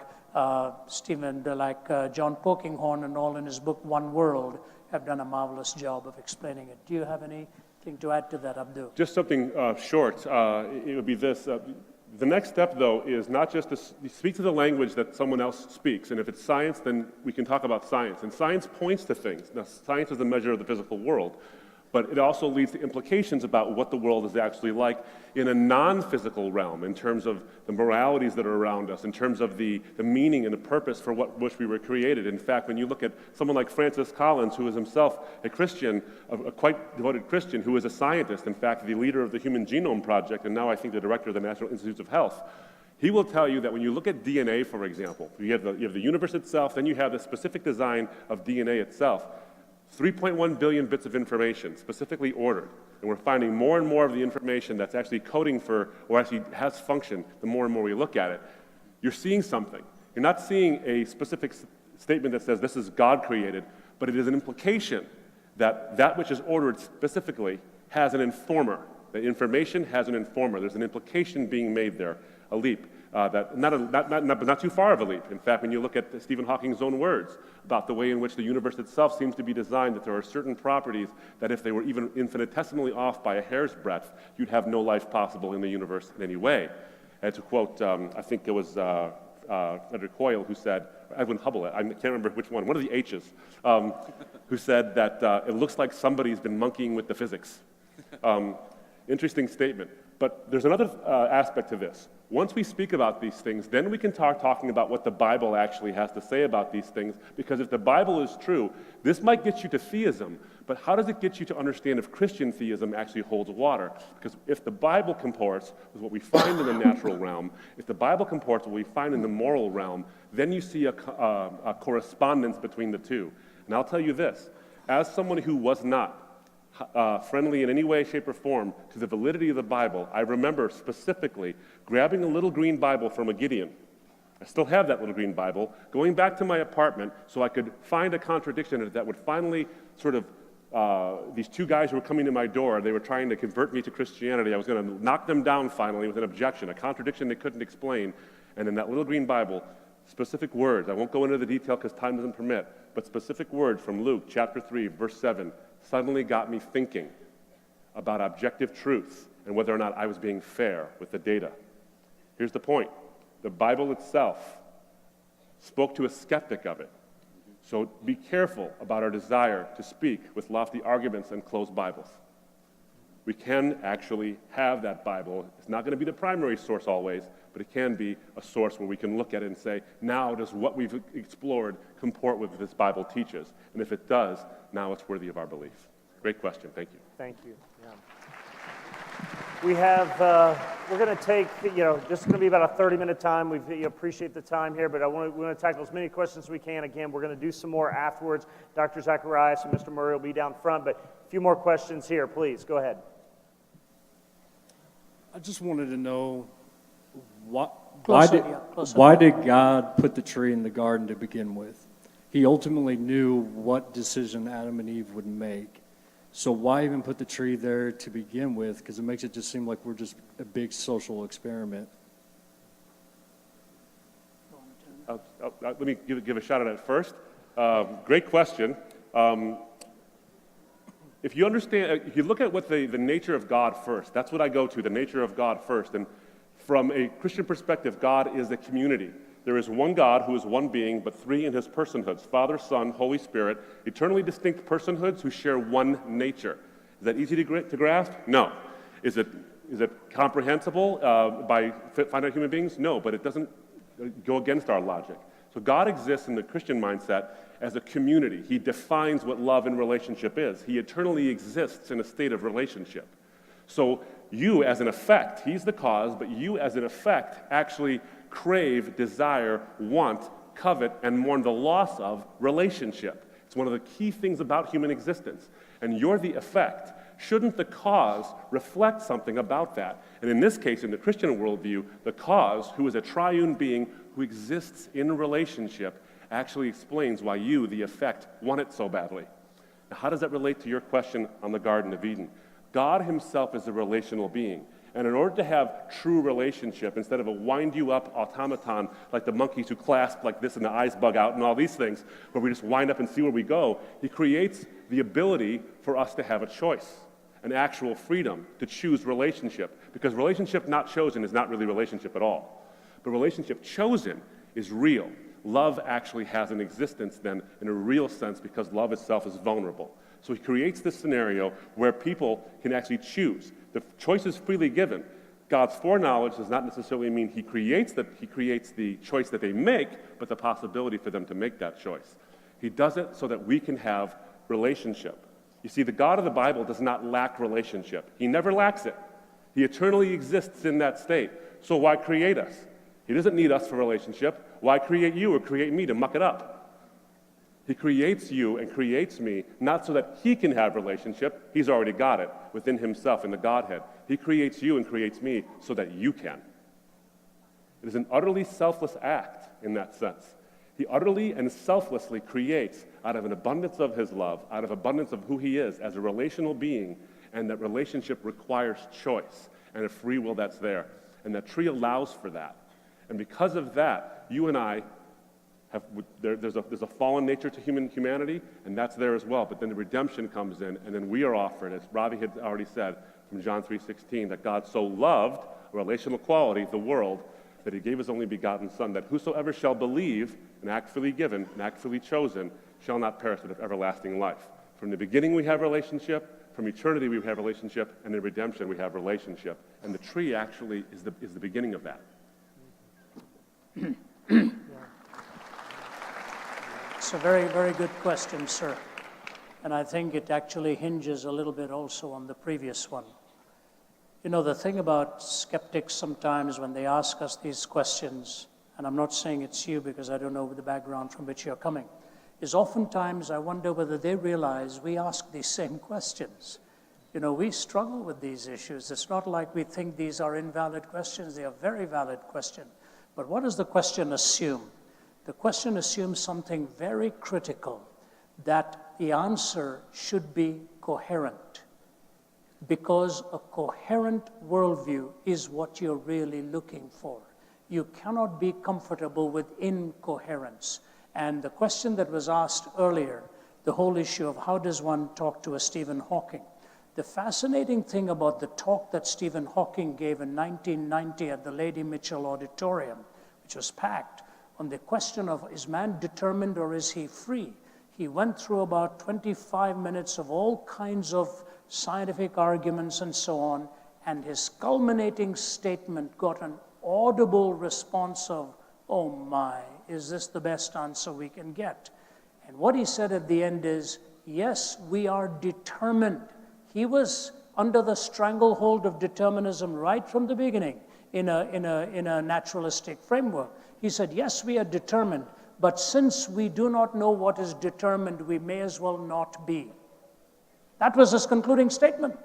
Stephen, John Polkinghorne and all in his book, One World, have done a marvelous job of explaining it. Do you have anything to add to that, Abdu? Just something short. It would be this. The next step, though, is not just to speak to the language that someone else speaks. And if it's science, then we can talk about science. And science points to things. Now, science is a measure of the physical world. But it also leads to implications about what the world is actually like in a non-physical realm, in terms of the moralities that are around us, in terms of the meaning and the purpose for which we were created. In fact, when you look at someone like Francis Collins, who is himself a Christian, a quite devoted Christian, who is a scientist, in fact, the leader of the Human Genome Project, and now I think the director of the National Institutes of Health, he will tell you that when you look at DNA, for example, you have the universe itself, then you have the specific design of DNA itself. 3.1 billion bits of information, specifically ordered. And we're finding more and more of the information that's actually coding for, or actually has function, the more and more we look at it. You're seeing something. You're not seeing a specific statement that says this is God created, but it is an implication that that which is ordered specifically has an informer. The information has an informer. There's an implication being made there, a leap. Not too far of a leap. In fact, when you look at Stephen Hawking's own words about the way in which the universe itself seems to be designed, that there are certain properties that if they were even infinitesimally off by a hair's breadth, you'd have no life possible in the universe in any way. And to quote, I think it was Frederick Hoyle who said, Edwin Hubble, I can't remember which one of the H's, who said that it looks like somebody's been monkeying with the physics. Interesting statement. But there's another aspect to this. Once we speak about these things, then we can start talking about what the Bible actually has to say about these things, because if the Bible is true, this might get you to theism, but how does it get you to understand if Christian theism actually holds water? Because if the Bible comports with what we find in the natural realm, if the Bible comports with what we find in the moral realm, then you see a correspondence between the two. And I'll tell you this, as someone who was not friendly in any way, shape, or form to the validity of the Bible, I remember specifically grabbing a little green Bible from a Gideon. I still have that little green Bible, going back to my apartment so I could find a contradiction in it that would finally sort of, these two guys who were coming to my door, they were trying to convert me to Christianity. I was going to knock them down finally with an objection, a contradiction they couldn't explain. And in that little green Bible, specific words, I won't go into the detail because time doesn't permit, but specific words from Luke chapter 3, verse 7, suddenly got me thinking about objective truth and whether or not I was being fair with the data. Here's the point. The Bible itself spoke to a skeptic of it. So be careful about our desire to speak with lofty arguments and closed Bibles. We can actually have that Bible. It's not going to be the primary source always, but it can be a source where we can look at it and say, now does what we've explored comport with what this Bible teaches? And if it does, now it's worthy of our belief. Great question. Thank you. Thank you. Yeah. We have, we're going to take, this is going to be about a 30-minute time. We appreciate the time here, but we want to tackle as many questions as we can. Again, we're going to do some more afterwards. Dr. Zacharias and Mr. Murray will be down front, but a few more questions here. Please, go ahead. I just wanted to know, why did God put the tree in the garden to begin with? He ultimately knew what decision Adam and Eve would make. So why even put the tree there to begin with? Because it makes it just seem like we're just a big social experiment. Let me give a shot at it first. Great question. If you understand, if you look at what the nature of God first, that's what I go to, the nature of God first. And from a Christian perspective, God is a community. There is one God who is one being, but three in his personhoods, Father, Son, Holy Spirit, eternally distinct personhoods who share one nature. Is that easy to grasp? No. Is it comprehensible by finite human beings? No, but it doesn't go against our logic. So God exists in the Christian mindset as a community. He defines what love and relationship is. He eternally exists in a state of relationship. So you as an effect, he's the cause, but you as an effect actually crave, desire, want, covet, and mourn the loss of relationship. It's one of the key things about human existence. And you're the effect. Shouldn't the cause reflect something about that? And in this case, in the Christian worldview, the cause, who is a triune being who exists in relationship, actually explains why you, the effect, want it so badly. Now, how does that relate to your question on the Garden of Eden? God himself is a relational being. And in order to have true relationship, instead of a wind-you-up automaton like the monkeys who clasp like this and the eyes bug out and all these things, where we just wind up and see where we go, he creates the ability for us to have a choice, an actual freedom to choose relationship. Because relationship not chosen is not really relationship at all. But relationship chosen is real. Love actually has an existence then in a real sense because love itself is vulnerable. So he creates this scenario where people can actually choose. The choice is freely given. God's foreknowledge does not necessarily mean he creates the choice that they make, but the possibility for them to make that choice. He does it so that we can have relationship. You see, the God of the Bible does not lack relationship. He never lacks it. He eternally exists in that state. So why create us? He doesn't need us for relationship. Why create you or create me to muck it up? He creates you and creates me not so that he can have relationship. He's already got it within himself in the Godhead. He creates you and creates me so that you can. It is an utterly selfless act in that sense. He utterly and selflessly creates out of an abundance of his love, out of abundance of who he is as a relational being, and that relationship requires choice and a free will that's there. And that tree allows for that. And because of that, you and I there's a fallen nature to humanity, and that's there as well. But then the redemption comes in, and then we are offered, as Ravi had already said from John 3:16, that God so loved, a relational quality, the world, that he gave his only begotten Son, that whosoever shall believe, an act freely given, an act freely chosen, shall not perish but have everlasting life. From the beginning we have relationship, from eternity we have relationship, and in redemption we have relationship. And the tree actually is the beginning of that. It's a very, very good question, sir. And I think it actually hinges a little bit also on the previous one. You know, the thing about skeptics sometimes when they ask us these questions, and I'm not saying it's you because I don't know the background from which you're coming, is oftentimes I wonder whether they realize we ask these same questions. You know, we struggle with these issues. It's not like we think these are invalid questions. They are very valid questions. But what does the question assume? The question assumes something very critical, that the answer should be coherent, because a coherent worldview is what you're really looking for. You cannot be comfortable with incoherence. And the question that was asked earlier, the whole issue of how does one talk to a Stephen Hawking? The fascinating thing about the talk that Stephen Hawking gave in 1990 at the Lady Mitchell Auditorium, which was packed, on the question of is man determined or is he free? He went through about 25 minutes of all kinds of scientific arguments and so on, and his culminating statement got an audible response of, oh my, is this the best answer we can get? And what he said at the end is, yes, we are determined. He was under the stranglehold of determinism right from the beginning in a naturalistic framework. He said, yes, we are determined, but since we do not know what is determined, we may as well not be. That was his concluding statement.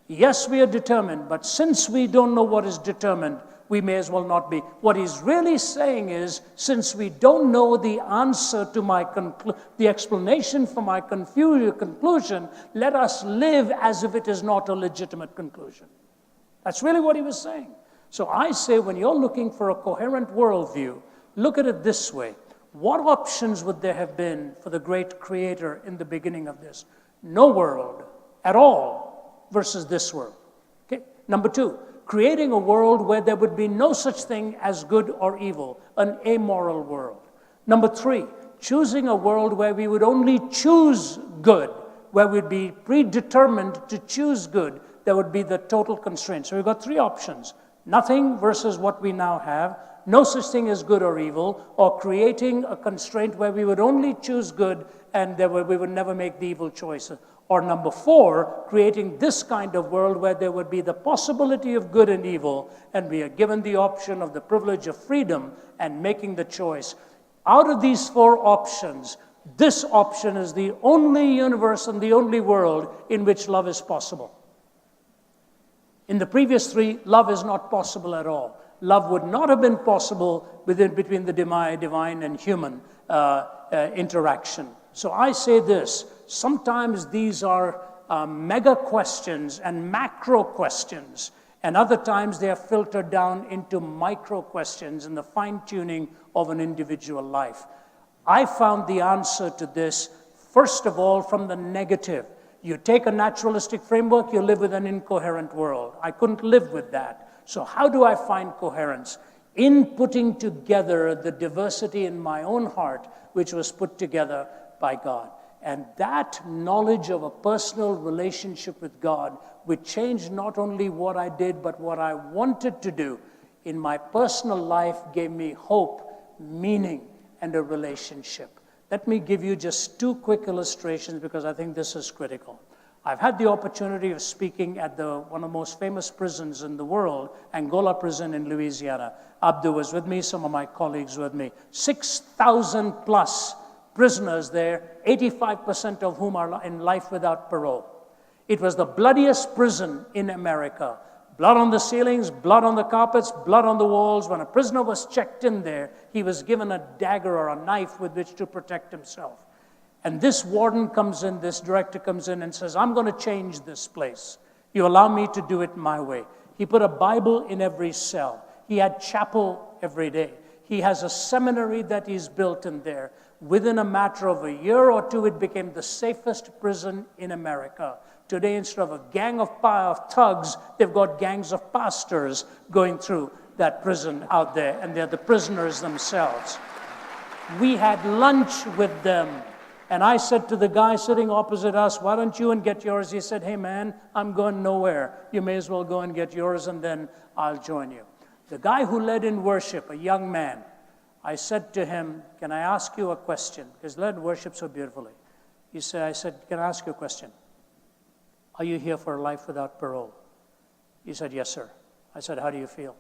Yes, we are determined, but since we don't know what is determined, we may as well not be. What he's really saying is, since we don't know the answer to the explanation for my conclusion, let us live as if it is not a legitimate conclusion. That's really what he was saying. So I say, when you're looking for a coherent worldview, look at it this way. What options would there have been for the great creator in the beginning of this? No world at all versus this world. Okay. Number two, creating a world where there would be no such thing as good or evil, an amoral world. Number 3, choosing a world where we would only choose good, where we'd be predetermined to choose good. There would be the total constraint. So we've got 3 options. Nothing versus what we now have, no such thing as good or evil, or creating a constraint where we would only choose good and we would never make the evil choice. Or number 4, creating this kind of world where there would be the possibility of good and evil, and we are given the option of the privilege of freedom and making the choice. Out of these 4 options, this option is the only universe and the only world in which love is possible. In the previous 3, love is not possible at all. Love would not have been possible between the divine and human interaction. So I say this, sometimes these are mega questions and macro questions, and other times they are filtered down into micro questions and the fine-tuning of an individual life. I found the answer to this, first of all, from the negative. You take a naturalistic framework, you live with an incoherent world. I couldn't live with that. So how do I find coherence? In putting together the diversity in my own heart, which was put together by God. And that knowledge of a personal relationship with God would change not only what I did, but what I wanted to do in my personal life, gave me hope, meaning, and a relationship. Let me give you just 2 quick illustrations because I think this is critical. I've had the opportunity of speaking at one of the most famous prisons in the world, Angola prison in Louisiana. Abdu was with me, some of my colleagues with me. 6,000 plus prisoners there, 85% of whom are in life without parole. It was the bloodiest prison in America. Blood on the ceilings, blood on the carpets, blood on the walls. When a prisoner was checked in there, he was given a dagger or a knife with which to protect himself. And this warden comes in, this director comes in and says, I'm going to change this place. You allow me to do it my way. He put a Bible in every cell. He had chapel every day. He has a seminary that he's built in there. Within a matter of a year or 2, it became the safest prison in America. Today, instead of a gang of thugs, they've got gangs of pastors going through that prison out there, and they're the prisoners themselves. We had lunch with them, and I said to the guy sitting opposite us, why don't you and get yours? He said, hey man, I'm going nowhere. You may as well go and get yours, and then I'll join you. The guy who led in worship, a young man, I said to him, can I ask you a question? Because he led worship so beautifully. I said, can I ask you a question? Are you here for a life without parole? He said, yes, sir. I said, how do you feel?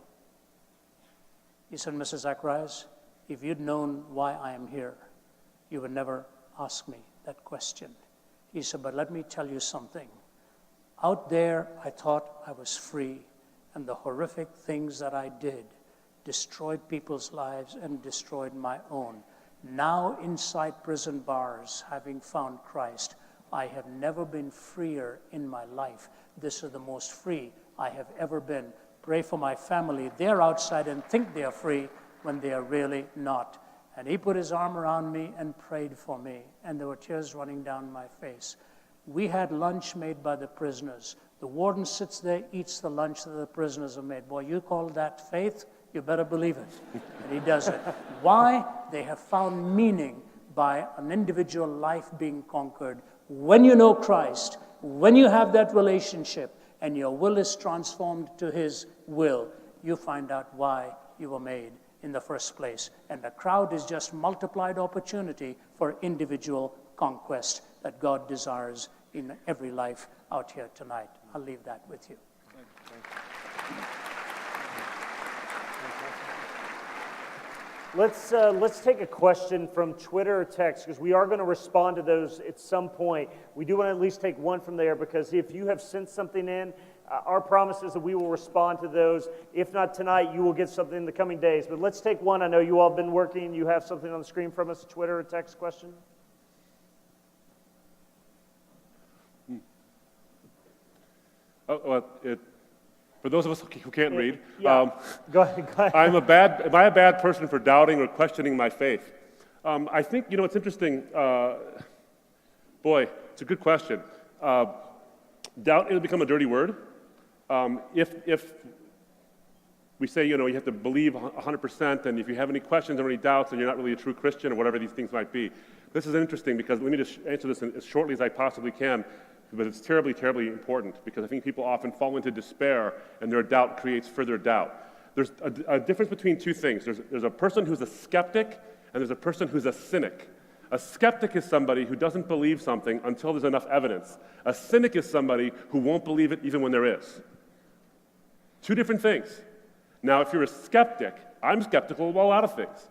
He said, Mr. Zacharias, if you'd known why I am here, you would never ask me that question. He said, but let me tell you something. Out there, I thought I was free, and the horrific things that I did destroyed people's lives and destroyed my own. Now, inside prison bars, having found Christ, I have never been freer in my life. This is the most free I have ever been. Pray for my family. They're outside and think they are free when they are really not. And he put his arm around me and prayed for me, and there were tears running down my face. We had lunch made by the prisoners. The warden sits there, eats the lunch that the prisoners have made. Boy, you call that faith? You better believe it. And he does it. Why? They have found meaning by an individual life being conquered. When you know Christ, when you have that relationship, and your will is transformed to his will, you find out why you were made in the first place. And the crowd is just multiplied opportunity for individual conquest that God desires in every life out here tonight. I'll leave that with you. Let's take a question from Twitter or text, because we are going to respond to those at some point. We do want to at least take one from there, because if you have sent something in, our promise is that we will respond to those. If not tonight, you will get something in the coming days. But let's take one. I know you all have been working. You have something on the screen from us, a Twitter or text question? For those of us who can't read, Go ahead. am I a bad person for doubting or questioning my faith? I think, it's interesting. Boy, it's a good question. Doubt, it'll become a dirty word. If we say, you have to believe 100%, and if you have any questions or any doubts, then you're not really a true Christian, or whatever these things might be. This is interesting because let me just answer this as shortly as I possibly can, but it's terribly, terribly important because I think people often fall into despair, and their doubt creates further doubt. There's a difference between two things. There's a person who's a skeptic, and there's a person who's a cynic. A skeptic is somebody who doesn't believe something until there's enough evidence. A cynic is somebody who won't believe it even when there is. Two different things. Now, if you're a skeptic, I'm skeptical about a lot of things.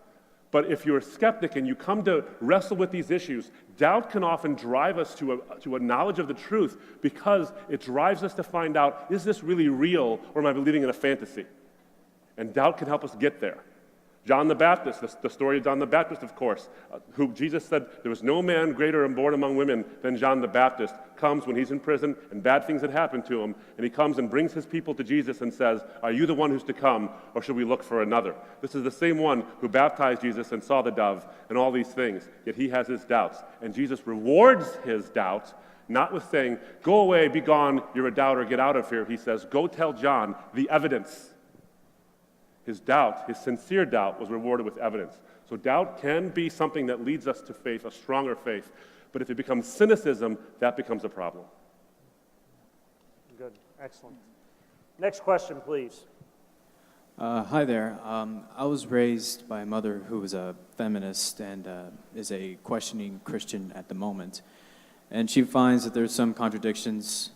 But if you're a skeptic and you come to wrestle with these issues, doubt can often drive us to a knowledge of the truth because it drives us to find out, is this really real or am I believing in a fantasy? And doubt can help us get there. John the Baptist, the story of John the Baptist, of course, who Jesus said there was no man greater and born among women than John the Baptist, comes when he's in prison and bad things had happened to him, and he comes and brings his people to Jesus and says, are you the one who's to come, or should we look for another? This is the same one who baptized Jesus and saw the dove and all these things, yet he has his doubts. And Jesus rewards his doubts, not with saying, go away, be gone, you're a doubter, get out of here. He says, go tell John the evidence. His doubt, his sincere doubt, was rewarded with evidence. So doubt can be something that leads us to faith, a stronger faith. But if it becomes cynicism, that becomes a problem. Good. Excellent. Next question, please. Hi there. I was raised by a mother who was a feminist and is a questioning Christian at the moment. And she finds that there's some contradictions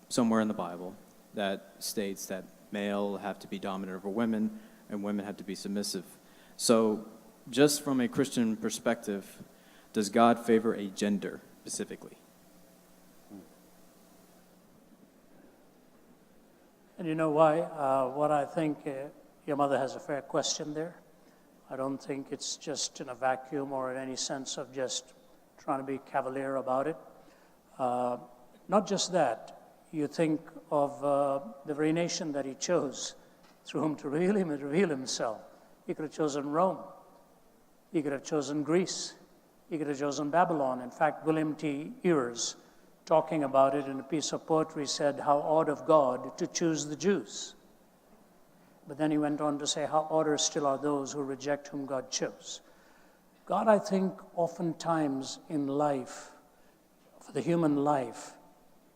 somewhere in the Bible that states that male have to be dominant over women, and women have to be submissive. So, just from a Christian perspective, does God favor a gender specifically? And you know why? What I think, your mother has a fair question there. I don't think it's just in a vacuum or in any sense of just trying to be cavalier about it. Not just that. You think of the very nation that he chose through whom to reveal himself. He could have chosen Rome. He could have chosen Greece. He could have chosen Babylon. In fact, William T. Ears, talking about it in a piece of poetry, said, how odd of God to choose the Jews. But then he went on to say, how odder still are those who reject whom God chose. God, I think, oftentimes in life, for the human life,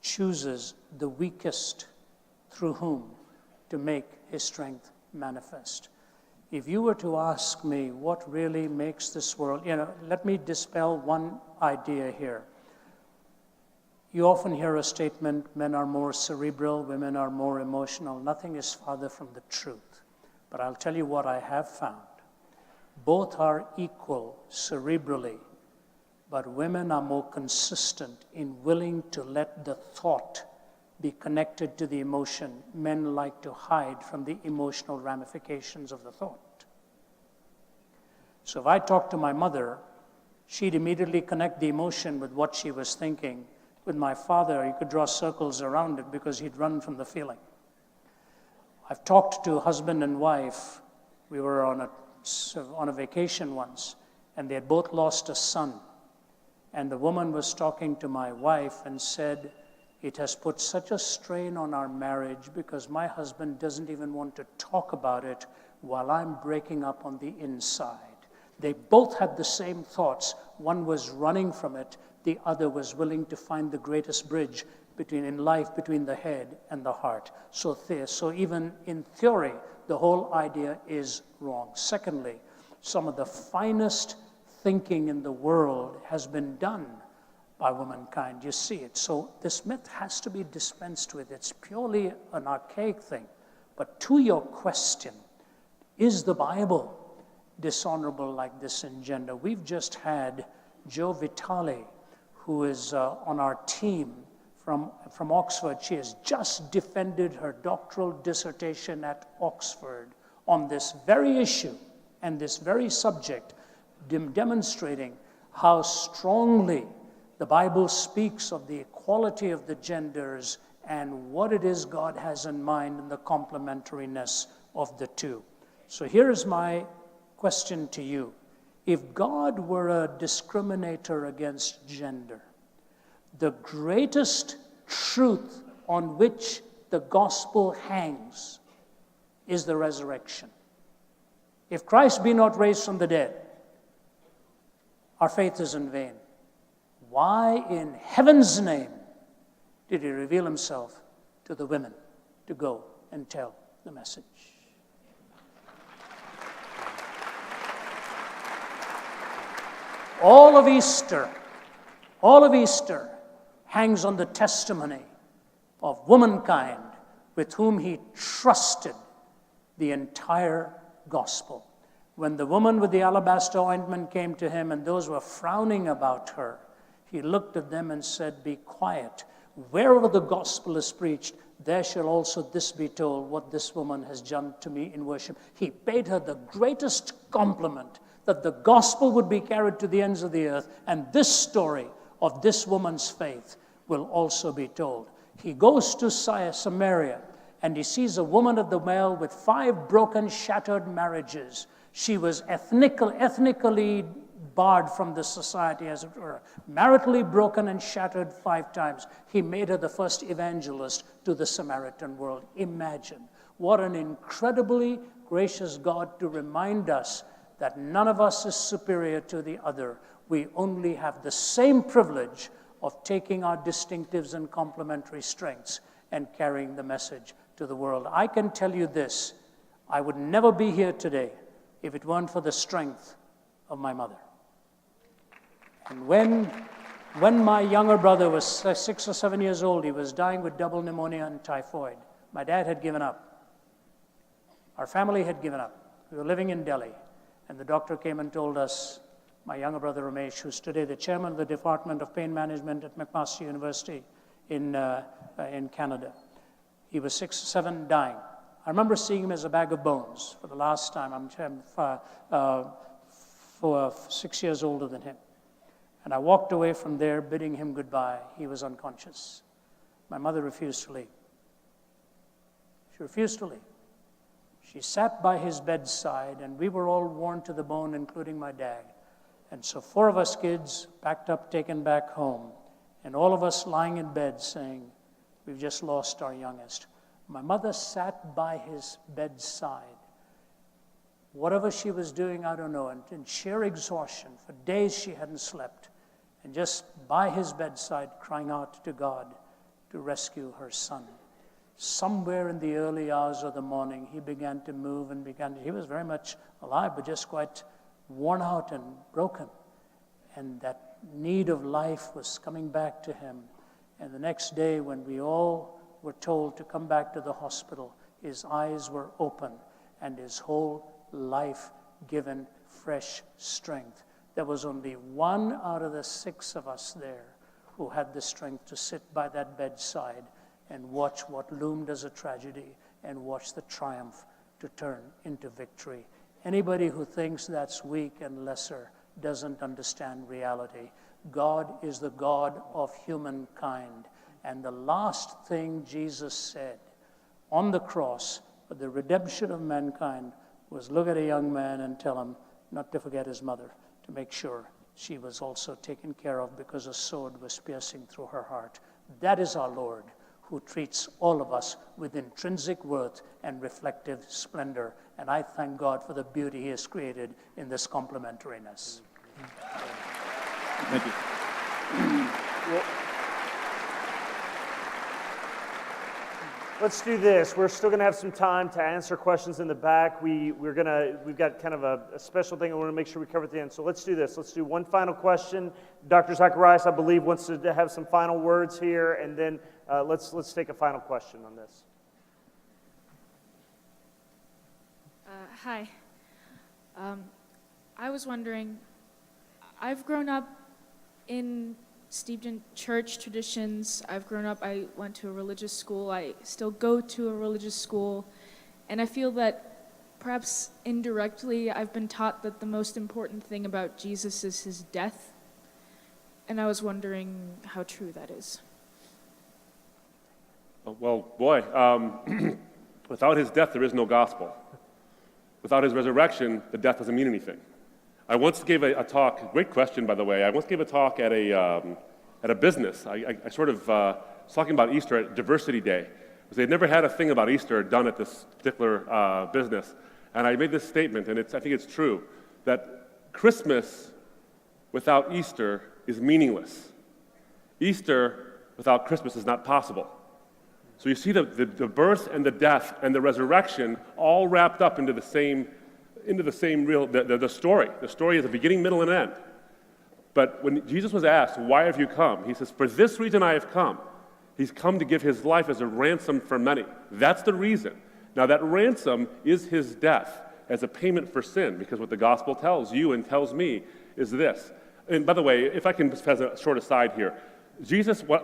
chooses the weakest through whom to make his strength manifest. If you were to ask me what really makes this world, let me dispel one idea here. You often hear a statement, men are more cerebral, women are more emotional. Nothing is farther from the truth. But I'll tell you what I have found. Both are equal cerebrally, but women are more consistent in willing to let the thought be connected to the emotion. Men like to hide from the emotional ramifications of the thought. So if I talked to my mother, she'd immediately connect the emotion with what she was thinking. With my father, he could draw circles around it because he'd run from the feeling. I've talked to husband and wife. We were on a vacation once, and they had both lost a son. And the woman was talking to my wife and said, it has put such a strain on our marriage because my husband doesn't even want to talk about it while I'm breaking up on the inside. They both had the same thoughts. One was running from it. The other was willing to find the greatest bridge in life between the head and the heart. So even in theory, the whole idea is wrong. Secondly, some of the finest thinking in the world has been done by womankind. You see it. So this myth has to be dispensed with. It's purely an archaic thing. But to your question, is the Bible dishonorable like this in gender? We've just had Joe Vitale, who is on our team from Oxford. She has just defended her doctoral dissertation at Oxford on this very issue and this very subject, demonstrating how strongly the Bible speaks of the equality of the genders and what it is God has in mind and the complementariness of the two. So here's my question to you. If God were a discriminator against gender, the greatest truth on which the gospel hangs is the resurrection. If Christ be not raised from the dead, our faith is in vain. Why in heaven's name did he reveal himself to the women to go and tell the message? All of Easter hangs on the testimony of womankind with whom he trusted the entire gospel. When the woman with the alabaster ointment came to him and those were frowning about her, he looked at them and said, "Be quiet. Wherever the gospel is preached, there shall also this be told, what this woman has done to me in worship." He paid her the greatest compliment, that the gospel would be carried to the ends of the earth, and this story of this woman's faith will also be told. He goes to Samaria, and he sees a woman at the well with 5 broken, shattered marriages. She was ethnically barred from the society, as it were, maritally broken and shattered 5 times. He made her the first evangelist to the Samaritan world. Imagine what an incredibly gracious God to remind us that none of us is superior to the other. We only have the same privilege of taking our distinctives and complementary strengths and carrying the message to the world. I can tell you this, I would never be here today if it weren't for the strength of my mother. And when my younger brother was 6 or 7 years old, he was dying with double pneumonia and typhoid. My dad had given up. Our family had given up. We were living in Delhi. And the doctor came and told us, my younger brother Ramesh, who's today the chairman of the Department of Pain Management at McMaster University in Canada. He was 6 or 7, dying. I remember seeing him as a bag of bones for the last time. I'm 6 years older than him. And I walked away from there bidding him goodbye. He was unconscious. My mother refused to leave. She refused to leave. She sat by his bedside, and we were all worn to the bone, including my dad. And so 4 of us kids packed up, taken back home, and all of us lying in bed saying, "We've just lost our youngest." My mother sat by his bedside. Whatever she was doing, I don't know, and in sheer exhaustion, for days she hadn't slept, and just by his bedside crying out to God to rescue her son. Somewhere in the early hours of the morning, he began to move and he was very much alive, but just quite worn out and broken. And that need of life was coming back to him. And the next day, when we all were told to come back to the hospital, his eyes were open and his whole life given fresh strength. There was only 1 out of the 6 of us there who had the strength to sit by that bedside and watch what loomed as a tragedy and watch the triumph to turn into victory. Anybody who thinks that's weak and lesser doesn't understand reality. God is the God of humankind. And the last thing Jesus said on the cross for the redemption of mankind was look at a young man and tell him not to forget his mother, to make sure she was also taken care of because a sword was piercing through her heart. That is our Lord, who treats all of us with intrinsic worth and reflective splendor. And I thank God for the beauty he has created in this complementariness. Thank you. Let's do this. We're still going to have some time to answer questions in the back. We've got kind of a special thing I want to make sure we cover at the end. So let's do this. Let's do one final question. Dr. Zacharias, I believe, wants to have some final words here, and then let's take a final question on this. Hi. I was wondering, I've grown up steeped in church traditions. I went to a religious school. I still go to a religious school. And I feel that perhaps indirectly I've been taught that the most important thing about Jesus is his death. And I was wondering how true that is. Well, boy, without his death, there is no gospel. Without his resurrection, the death doesn't mean anything. I once gave a talk, great question, by the way. I once gave a talk at a business. I sort of was talking about Easter at Diversity Day. because they'd never had a thing about Easter done at this particular business. And I made this statement, and I think it's true, that Christmas without Easter is meaningless. Easter without Christmas is not possible. So you see the birth and the death and the resurrection all wrapped up into the same real story. The story is a beginning, middle, and end. But when Jesus was asked, "Why have you come?" he says, "For this reason I have come." He's come to give his life as a ransom for many. That's the reason. Now that ransom is his death as a payment for sin, because what the gospel tells you and tells me is this. And by the way, if I can just have a short aside here,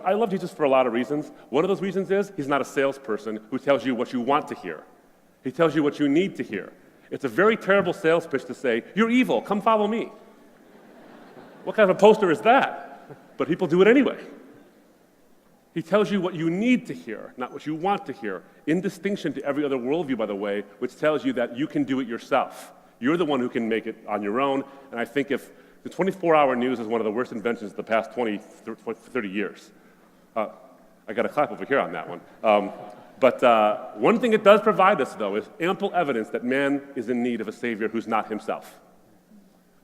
I love Jesus for a lot of reasons. One of those reasons is he's not a salesperson who tells you what you want to hear. He tells you what you need to hear. It's a very terrible sales pitch to say, "You're evil, come follow me." What kind of a poster is that? But people do it anyway. He tells you what you need to hear, not what you want to hear, in distinction to every other worldview, by the way, which tells you that you can do it yourself. You're the one who can make it on your own, and I think if the 24-hour news is one of the worst inventions of the past 20, 30 years. I got a clap over here on that one. But one thing it does provide us, though, is ample evidence that man is in need of a Savior who's not himself.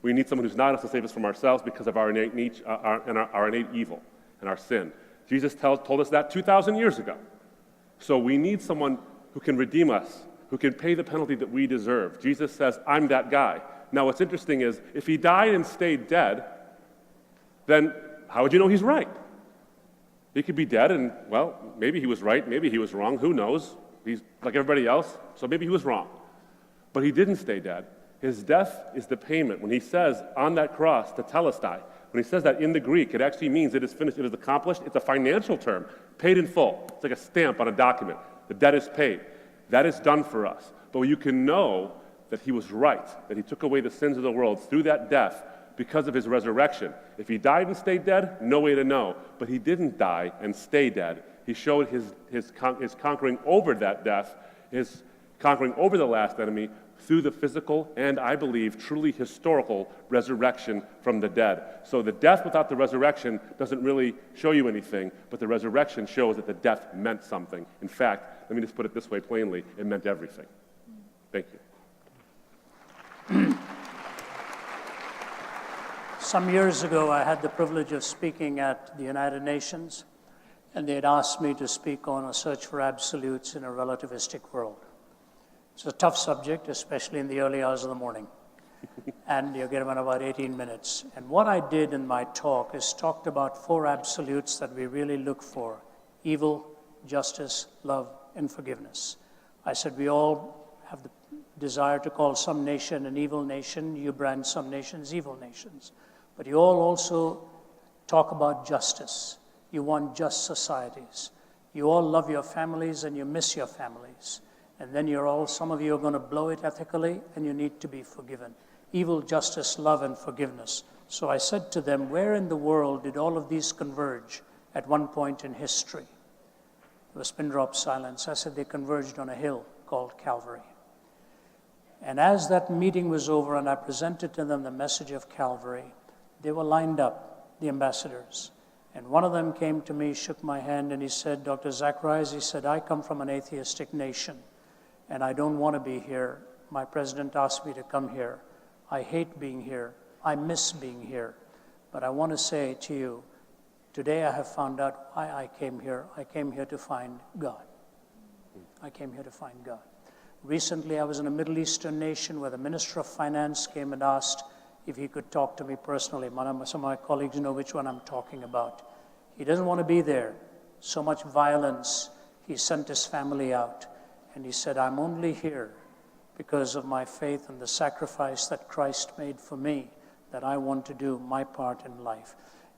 We need someone who's not us to save us from ourselves because of our innate evil and our sin. Jesus told us that 2,000 years ago. So we need someone who can redeem us, who can pay the penalty that we deserve. Jesus says, "I'm that guy." Now what's interesting is, if he died and stayed dead, then how would you know he's right? He could be dead and, well, maybe he was right, maybe he was wrong, who knows? He's like everybody else, so maybe he was wrong. But he didn't stay dead. His death is the payment. When he says on that cross, tetelestai, when he says that in the Greek, it actually means it is finished, it is accomplished. It's a financial term, paid in full. It's like a stamp on a document. The debt is paid. That is done for us. But you can know that he was right, that he took away the sins of the world through that death because of his resurrection. If he died and stayed dead, no way to know. But he didn't die and stay dead. He showed his conquering over that death, his conquering over the last enemy through the physical and, I believe, truly historical resurrection from the dead. So the death without the resurrection doesn't really show you anything, but the resurrection shows that the death meant something. In fact, let me just put it this way plainly, it meant everything. Thank you. Some years ago, I had the privilege of speaking at the United Nations, and they had asked me to speak on a search for absolutes in a relativistic world. It's a tough subject, especially in the early hours of the morning. And you get them in about 18 minutes. And what I did in my talk is talked about 4 absolutes that we really look for: evil, justice, love, and forgiveness. I said we all have the desire to call some nation an evil nation. You brand some nations evil nations. But you all also talk about justice. You want just societies. You all love your families and you miss your families. And then some of you are going to blow it ethically, and you need to be forgiven. Evil, justice, love, and forgiveness. So I said to them, where in the world did all of these converge at one point in history? There was pin drop silence. I said they converged on a hill called Calvary. And as that meeting was over and I presented to them the message of Calvary, they were lined up, the ambassadors. And one of them came to me, shook my hand, and he said, "Dr. Zacharias," he said, "I come from an atheistic nation, and I don't want to be here. My president asked me to come here. I hate being here. I miss being here. But I want to say to you, today I have found out why I came here. I came here to find God. I came here to find God." Recently, I was in a Middle Eastern nation where the Minister of Finance came and asked if he could talk to me personally. Some of my colleagues know which one I'm talking about. He doesn't want to be there. So much violence. He sent his family out. And he said, "I'm only here because of my faith and the sacrifice that Christ made for me, that I want to do my part in life."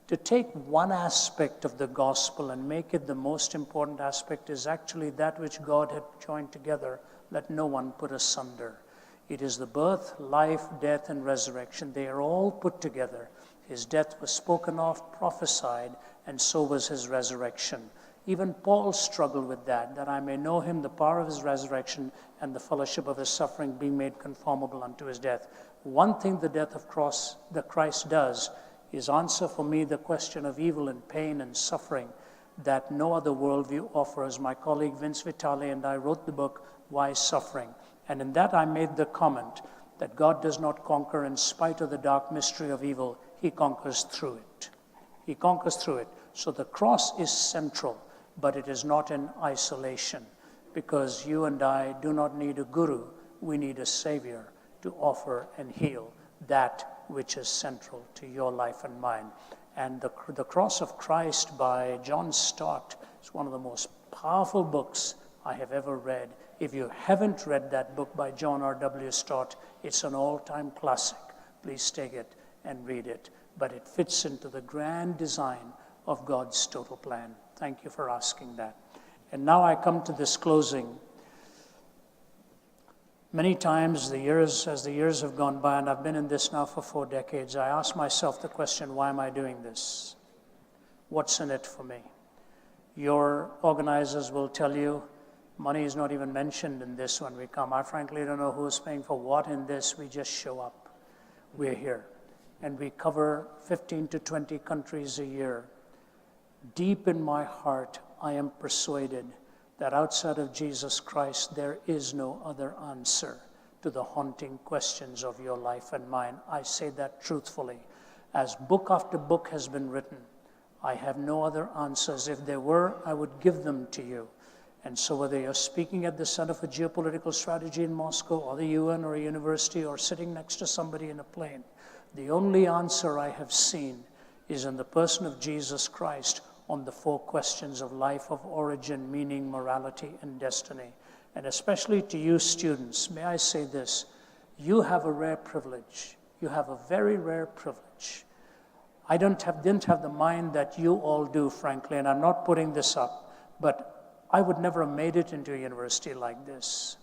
To take one aspect of the gospel and make it the most important aspect is actually that which God had joined together. Let no one put asunder. It is the birth, life, death, and resurrection. They are all put together. His death was spoken of, prophesied, and so was his resurrection. Even Paul struggled with that I may know him, the power of his resurrection, and the fellowship of his suffering, being made conformable unto his death. One thing the death of Christ does is answer for me the question of evil and pain and suffering. that no other worldview offers. My colleague Vince Vitale and I wrote the book, Why Suffering? And in that I made the comment that God does not conquer in spite of the dark mystery of evil. He conquers through it. He conquers through it. So the cross is central, but it is not in isolation, because you and I do not need a guru. We need a savior to offer and heal that which is central to your life and mine. And the Cross of Christ by John Stott is one of the most powerful books I have ever read. If you haven't read that book by John R.W. Stott, it's an all-time classic. Please take it and read it. But it fits into the grand design of God's total plan. Thank you for asking that. And now I come to this closing. Many times, as the years have gone by, and I've been in this now for 4 decades, I ask myself the question, why am I doing this? What's in it for me? Your organizers will tell you, money is not even mentioned in this when we come. I frankly don't know who's paying for what in this. We just show up. We're here. And we cover 15 to 20 countries a year. Deep in my heart, I am persuaded that outside of Jesus Christ, there is no other answer to the haunting questions of your life and mine. I say that truthfully. As book after book has been written, I have no other answers. If there were, I would give them to you. And so whether you're speaking at the Center for Geopolitical Strategy in Moscow, or the UN, or a university, or sitting next to somebody in a plane, the only answer I have seen is in the person of Jesus Christ on the 4 questions of life, of origin, meaning, morality, and destiny. And especially to you students, may I say this, you have a rare privilege. You have a very rare privilege. I didn't have the mind that you all do, frankly, and I'm not putting this up, but I would never have made it into a university like this.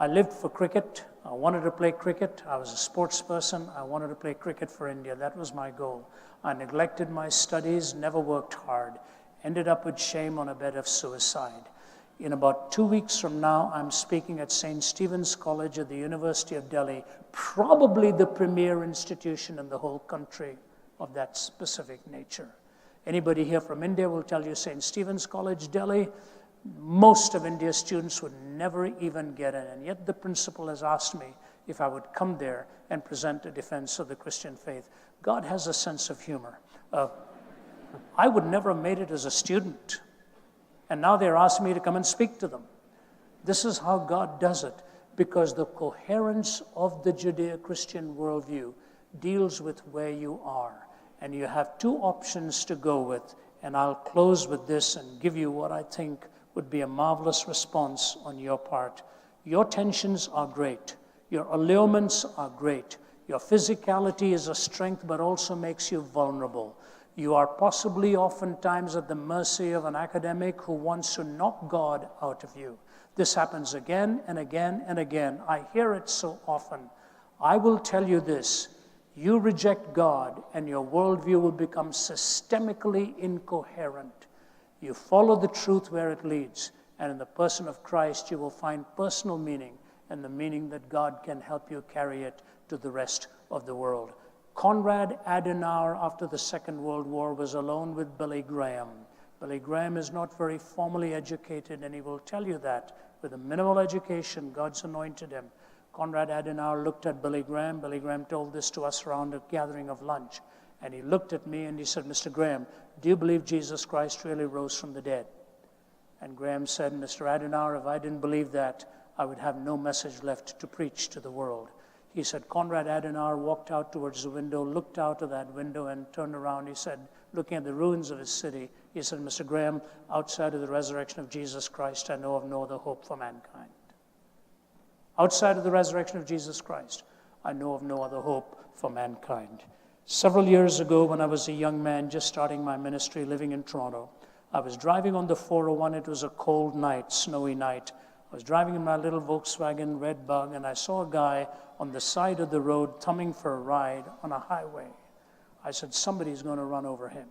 I lived for cricket. I wanted to play cricket. I was a sports person. I wanted to play cricket for India. That was my goal. I neglected my studies, never worked hard, ended up with shame on a bed of suicide. In about 2 weeks from now, I'm speaking at St. Stephen's College at the University of Delhi, probably the premier institution in the whole country of that specific nature. Anybody here from India will tell you St. Stephen's College, Delhi, most of India's students would never even get in. And yet the principal has asked me if I would come there and present a defense of the Christian faith. God has a sense of humor. I would never have made it as a student. And now they're asking me to come and speak to them. This is how God does it, because the coherence of the Judeo-Christian worldview deals with where you are. And you have 2 options to go with. And I'll close with this and give you what I think would be a marvelous response on your part. Your tensions are great. Your allurements are great. Your physicality is a strength, but also makes you vulnerable. You are possibly oftentimes at the mercy of an academic who wants to knock God out of you. This happens again and again and again. I hear it so often. I will tell you this. You reject God and your worldview will become systemically incoherent. You follow the truth where it leads, and in the person of Christ you will find personal meaning and the meaning that God can help you carry it to the rest of the world. Konrad Adenauer, after the Second World War, was alone with Billy Graham. Billy Graham is not very formally educated, and he will tell you that. With a minimal education, God's anointed him. Konrad Adenauer looked at Billy Graham. Billy Graham told this to us around a gathering of lunch. And he looked at me and he said, Mr. Graham, do you believe Jesus Christ really rose from the dead? And Graham said, Mr. Adenauer, if I didn't believe that, I would have no message left to preach to the world. He said, Konrad Adenauer walked out towards the window, looked out of that window and turned around. He said, looking at the ruins of his city, he said, Mr. Graham, outside of the resurrection of Jesus Christ, I know of no other hope for mankind. Outside of the resurrection of Jesus Christ, I know of no other hope for mankind. Several years ago, when I was a young man just starting my ministry living in Toronto, I was driving on the 401. It was a cold night, snowy night. I was driving in my little Volkswagen Red Bug, and I saw a guy on the side of the road thumbing for a ride on a highway. I said, somebody's going to run over him.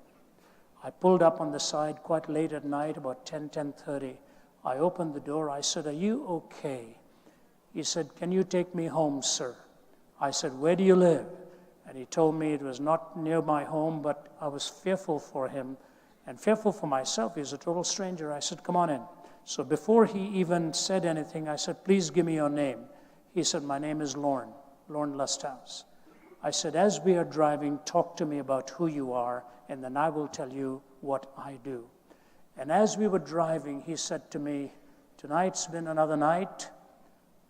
I pulled up on the side quite late at night, about 10:30. I opened the door. I said, are you okay? He said, can you take me home, sir? I said, where do you live? And he told me it was not near my home, but I was fearful for him. And fearful for myself, he's a total stranger. I said, come on in. So before he even said anything, I said, please give me your name. He said, my name is Lorne Lusthouse. I said, as we are driving, talk to me about who you are, and then I will tell you what I do. And as we were driving, he said to me, tonight's been another night.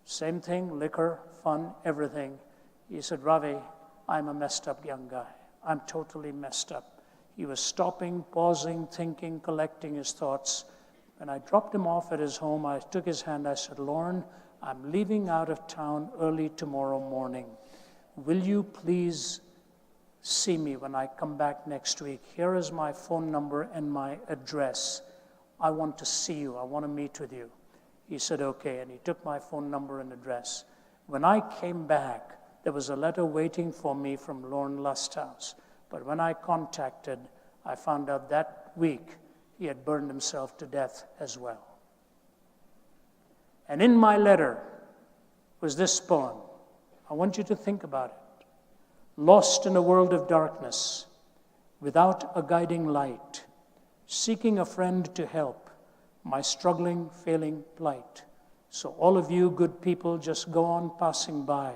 Same thing, liquor, fun, everything. He said, Ravi, I'm a messed up young guy. I'm totally messed up. He was stopping, pausing, thinking, collecting his thoughts. When I dropped him off at his home, I took his hand. I said, Lorne, I'm leaving out of town early tomorrow morning. Will you please see me when I come back next week? Here is my phone number and my address. I want to see you. I want to meet with you. He said, okay, and he took my phone number and address. When I came back, there was a letter waiting for me from Lorne Lusthouse. But when I contacted, I found out that week he had burned himself to death as well. And in my letter was this poem. I want you to think about it. Lost in a world of darkness, without a guiding light, seeking a friend to help, my struggling, failing plight. So all of you good people just go on passing by,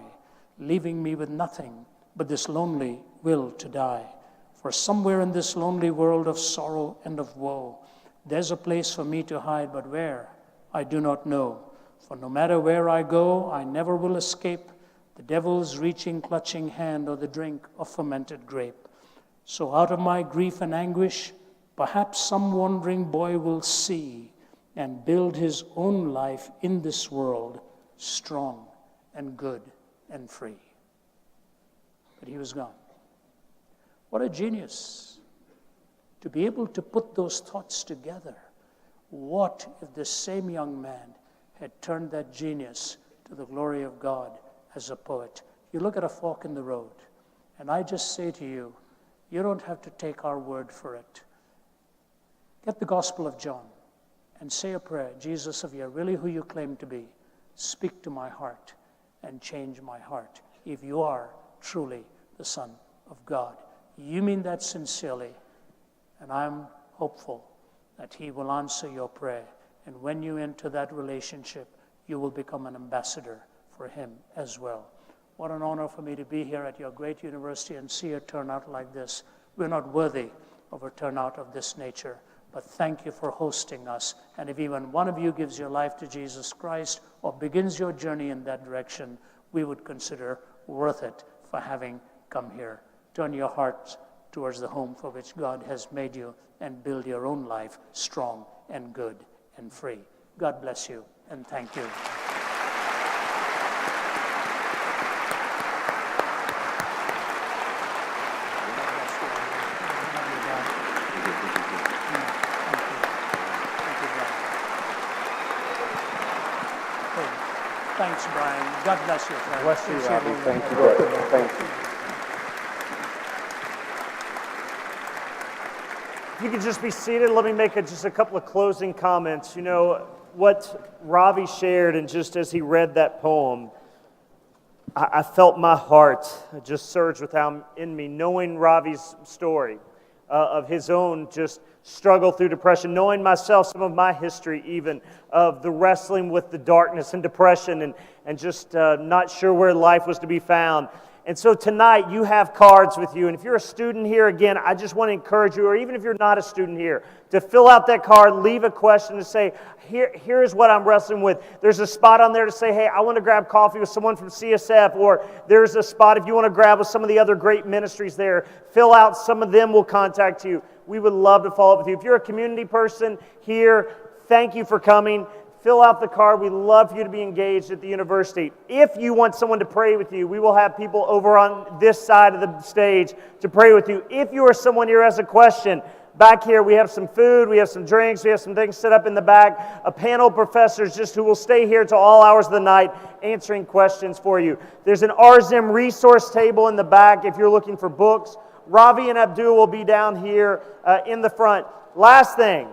leaving me with nothing but this lonely will to die. For somewhere in this lonely world of sorrow and of woe, there's a place for me to hide, but where, I do not know. For no matter where I go, I never will escape the devil's reaching, clutching hand or the drink of fermented grape. So out of my grief and anguish, perhaps some wandering boy will see and build his own life in this world, strong and good and free. But he was gone. What a genius to be able to put those thoughts together. What if this same young man had turned that genius to the glory of God as a poet? You look at a fork in the road, and I just say to you, you don't have to take our word for it. Get the Gospel of John and say a prayer. Jesus, if you're really who you claim to be, speak to my heart and change my heart. If you are truly the Son of God. You mean that sincerely, and I'm hopeful that he will answer your prayer. And when you enter that relationship, you will become an ambassador for him as well. What an honor for me to be here at your great university and see a turnout like this. We're not worthy of a turnout of this nature, but thank you for hosting us. And if even one of you gives your life to Jesus Christ or begins your journey in that direction, we would consider worth it for having come here. Turn your hearts towards the home for which God has made you and build your own life strong and good and free. God bless you and thank you. Thanks, Brian. God bless you, friend. Bless you, Robbie. Thank you, brother. Thank you. If you could just be seated, let me make just a couple of closing comments. You know, what Ravi shared, and just as he read that poem, I felt my heart just surge in me, knowing Ravi's story of his own just struggle through depression, knowing myself, some of my history even, of the wrestling with the darkness and depression and just not sure where life was to be found. And so tonight you have cards with you, and if you're a student here, again, I just want to encourage you, or even if you're not a student here, to fill out that card, leave a question to say, here's what I'm wrestling with. There's a spot on there to say, hey, I want to grab coffee with someone from CSF, or there's a spot if you want to grab with some of the other great ministries there. Fill out, some of them will contact you. We would love to follow up with you. If you're a community person here, thank you for coming. Fill out the card. We'd love for you to be engaged at the university. If you want someone to pray with you, we will have people over on this side of the stage to pray with you. If you are someone here who has a question, back here we have some food, we have some drinks, we have some things set up in the back. A panel of professors just who will stay here till all hours of the night answering questions for you. There's an RZIM resource table in the back if you're looking for books. Ravi and Abdu will be down here in the front. Last thing.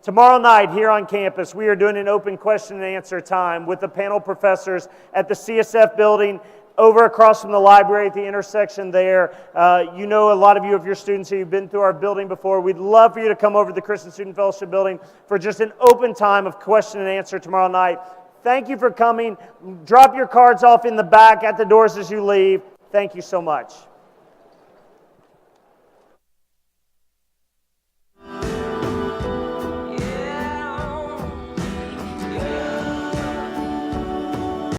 Tomorrow night here on campus, we are doing an open question and answer time with the panel professors at the CSF building. over across from the library at the intersection there. You know, a lot of you, if you're students here, you've been through our building before. We'd love for you to come over to the Christian Student Fellowship building for just an open time of question and answer tomorrow night. Thank you for coming. Drop your cards off in the back at the doors as you leave. Thank you so much.